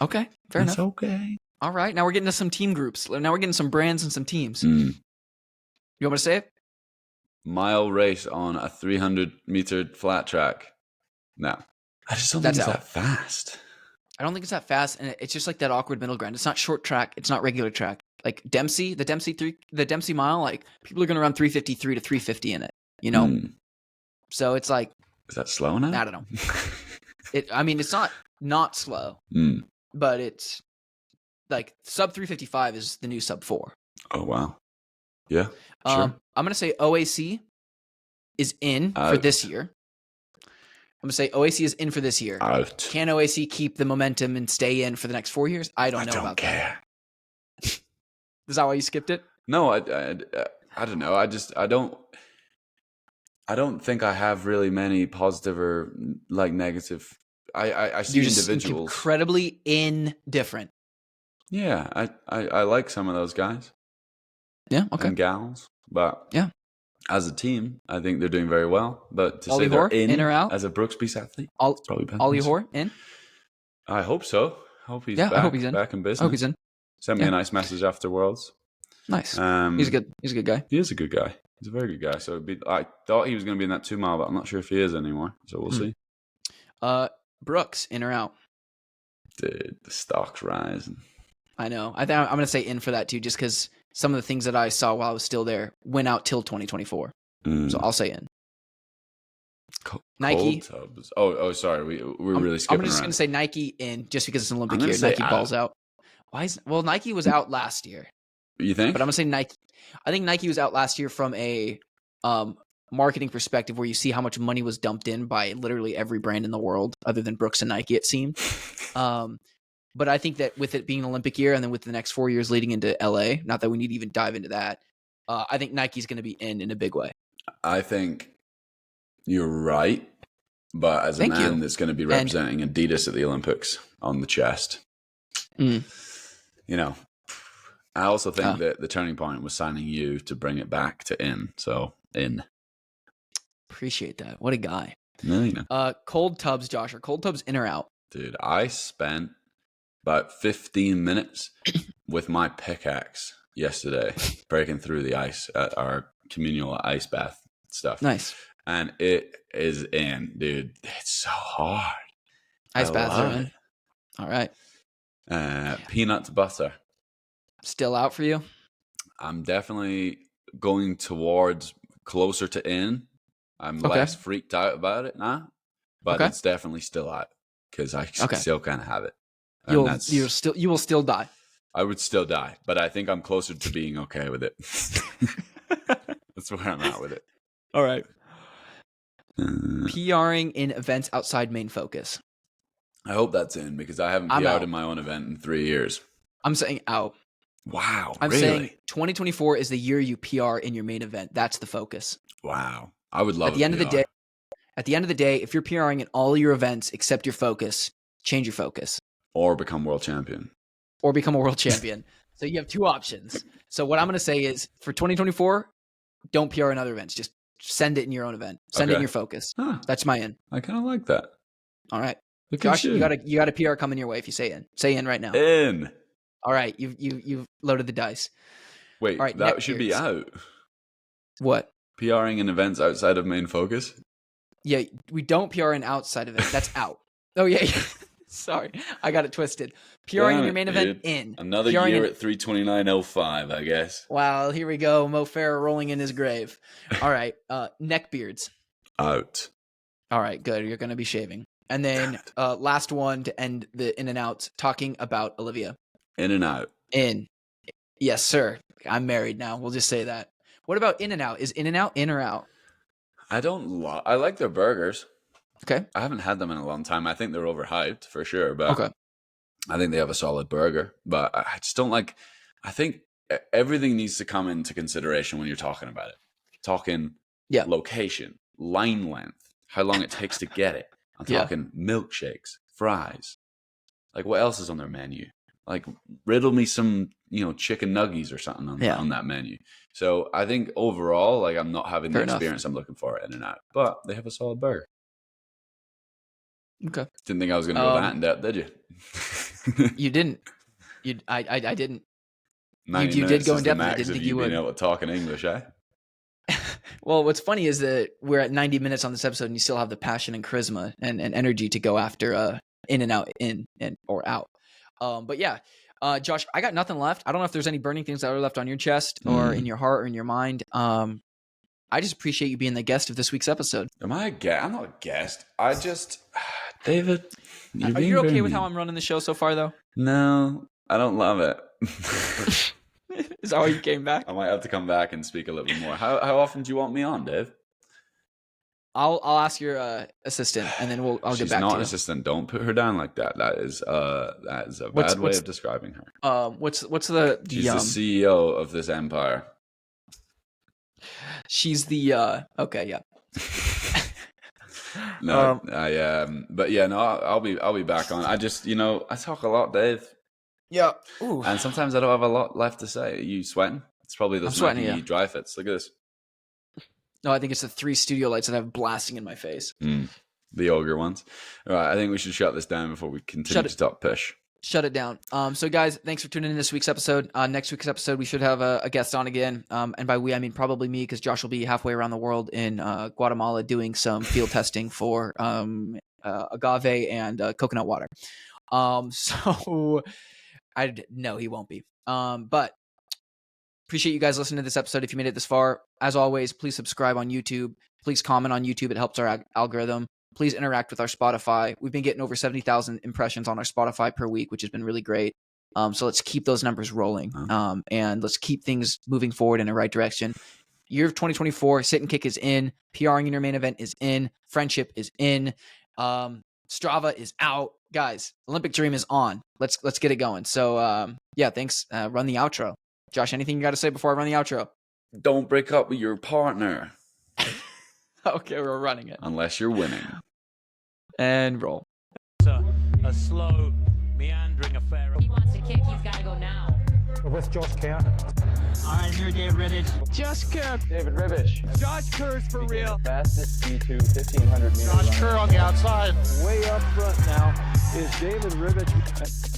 Okay. Fair enough. It's okay. All right. Now we're getting to some team groups. Now we're getting some brands and some teams. You want me to say it? Mile race on a 300-meter flat track. No. I just don't think it's that fast. I don't think it's that fast, and it's just like that awkward middle ground. It's not short track. It's not regular track. Like the Dempsey mile, like people are going to run 353 to 350 in it, So it's like, is that slow now? I don't know. It's not slow, but it's like sub 355 is the new sub 4. Oh, wow. Yeah. Sure. I'm going to say OAC is in for this year. I'm going to say OAC is in for this year. Out. Can OAC keep the momentum and stay in for the next 4 years? I don't know about care. That. Is that why you skipped it? No, I don't know. I don't think I have really many positive or like negative. I see individuals incredibly indifferent. Yeah, I like some of those guys. Yeah, okay. And gals, but yeah, as a team, I think they're doing very well. But to Ollie say they're in or out as a Brooks-Beast athlete, probably Ollie Hoare in. I hope so. I hope he's I hope he's in. Back in business. I hope he's in. Sent me a nice message afterwards. Nice. He's a good guy. He is a good guy. He's a very good guy. So I thought he was going to be in that 2 mile, but I'm not sure if he is anymore. So we'll see. Brooks in or out? Dude, the stock's rising. I know. I'm going to say in for that too, just because some of the things that I saw while I was still there went out till 2024. So I'll say in. Nike. Tubs. Oh, sorry. We're really skipping I'm just going to say Nike in just because it's an Olympic year. Nike balls out. Nike was out last year. You think? But I'm going to say Nike. I think Nike was out last year from a marketing perspective where you see how much money was dumped in by literally every brand in the world other than Brooks and Nike, it seemed. But I think that with it being an Olympic year and then with the next 4 years leading into LA, not that we need to even dive into that, I think Nike's going to be in a big way. I think you're right. But as a man that's going to be representing Adidas at the Olympics on the chest, you know, I also think that the turning point was signing you to bring it back to in. So in. Appreciate that. What a guy. No, you know. Cold tubs, Josh. Are cold tubs in or out? Dude, I spent about 15 minutes with my pickaxe yesterday, breaking through the ice at our communal ice bath stuff. Nice. And it is in, dude. It's so hard. Ice baths are in. It. All right. Peanut butter. Still out for you? I'm definitely going towards closer to in. I'm less freaked out about it now, but it's definitely still out because I still can't have it. You will still die. I would still die, but I think I'm closer to being okay with it. That's where I'm at with it. All right. PRing in events outside main focus. I hope that's in because I haven't PR'd in my own event in 3 years. I'm saying out. Wow. I'm saying 2024 is the year you PR in your main event. That's the focus. Wow. I would love At the end of the day, if you're PRing in all your events except your focus, change your focus. Or become world champion. Or become a world champion. So you have two options. So what I'm going to say is for 2024, don't PR in other events. Just send it in your own event. Send it in your focus. Huh. That's my in. I kind of like that. All right. Josh, you got a PR coming your way if you say in. Say in right now. In. All right. You've loaded the dice. Wait, all right, that should be out. What? PRing in events outside of main focus? Yeah, we don't PR in outside of it. That's out. Oh, yeah. Sorry. I got it twisted. PRing in your main event, in. Another year at 329.05, I guess. Wow, here we go. Mo Farah rolling in his grave. All right. Neck beards. Out. All right, good. You're going to be shaving. And then last one to end the in and out, talking about Olivia. In and out. In. Yes, sir. I'm married now. We'll just say that. What about In and Out? Is In and Out in or out? I like their burgers. Okay. I haven't had them in a long time. I think they're overhyped for sure, but I think they have a solid burger. But I just don't like. I think everything needs to come into consideration when you're talking about it. Talking location, line length, how long it takes to get it. I'm talking milkshakes, fries. Like what else is on their menu? Like riddle me some, chicken nuggies or something on that menu. So I think overall, like I'm not having the experience I'm looking for in and out, but they have a solid burger. Okay. Didn't think I was going to go that in depth, did you? You didn't. I didn't. You did go in depth. I didn't think you would. Being able to talk in English, eh? Well, what's funny is that we're at 90 minutes on this episode, and you still have the passion and charisma and energy to go after in and out, in and or out. But yeah, Josh, I got nothing left. I don't know if there's any burning things that are left on your chest or in your heart or in your mind. I just appreciate you being the guest of this week's episode. Am I a guest? I'm not a guest. David, are you okay with how I'm running the show so far, though? No, I don't love it. Is that why you came back? I might have to come back and speak a little bit more. How often do you want me on, Dave? I'll ask your assistant, and then I'll get back to you. She's not an assistant. Don't put her down like that. That is a bad way of describing her. What's the? She's the CEO of this empire. She's the okay, yeah. No, but yeah, no, I'll be back on. I just, I talk a lot, Dave. Yeah. Ooh. And sometimes I don't have a lot left to say. Are you sweating? It's probably those Nike dry fits. Look at this. No, I think it's the 3 studio lights that I have blasting in my face. The ogre ones. All right, I think we should shut this down before we continue to talk pish. Shut it down. So guys, thanks for tuning in this week's episode. Next week's episode, we should have a guest on again. And by we, I mean probably me, because Josh will be halfway around the world in Guatemala doing some field testing for agave and coconut water. So no, he won't be. But appreciate you guys listening to this episode. If you made it this far, as always, please subscribe on YouTube. Please comment on YouTube. It helps our algorithm. Please interact with our Spotify. We've been getting over 70,000 impressions on our Spotify per week, which has been really great. So let's keep those numbers rolling. And let's keep things moving forward in the right direction. Year of 2024, Sit and Kick is in. PRing in your main event is in. Friendship is in. Strava is out. Guys, Olympic Dream is on. Let's get it going. So yeah, thanks. Run the outro. Josh, anything you got to say before I run the outro? Don't break up with your partner. Okay, we're running it. Unless you're winning. And roll. It's a slow, meandering affair. He wants to kick, he's got to go now. We're with Josh Kerr. I'm here, David Ribich. Josh Kerr. David Ribich. Josh Kerr's for real. Fastest D2 1500 meters. Josh Kerr on the outside. Way up front now is David Ribich.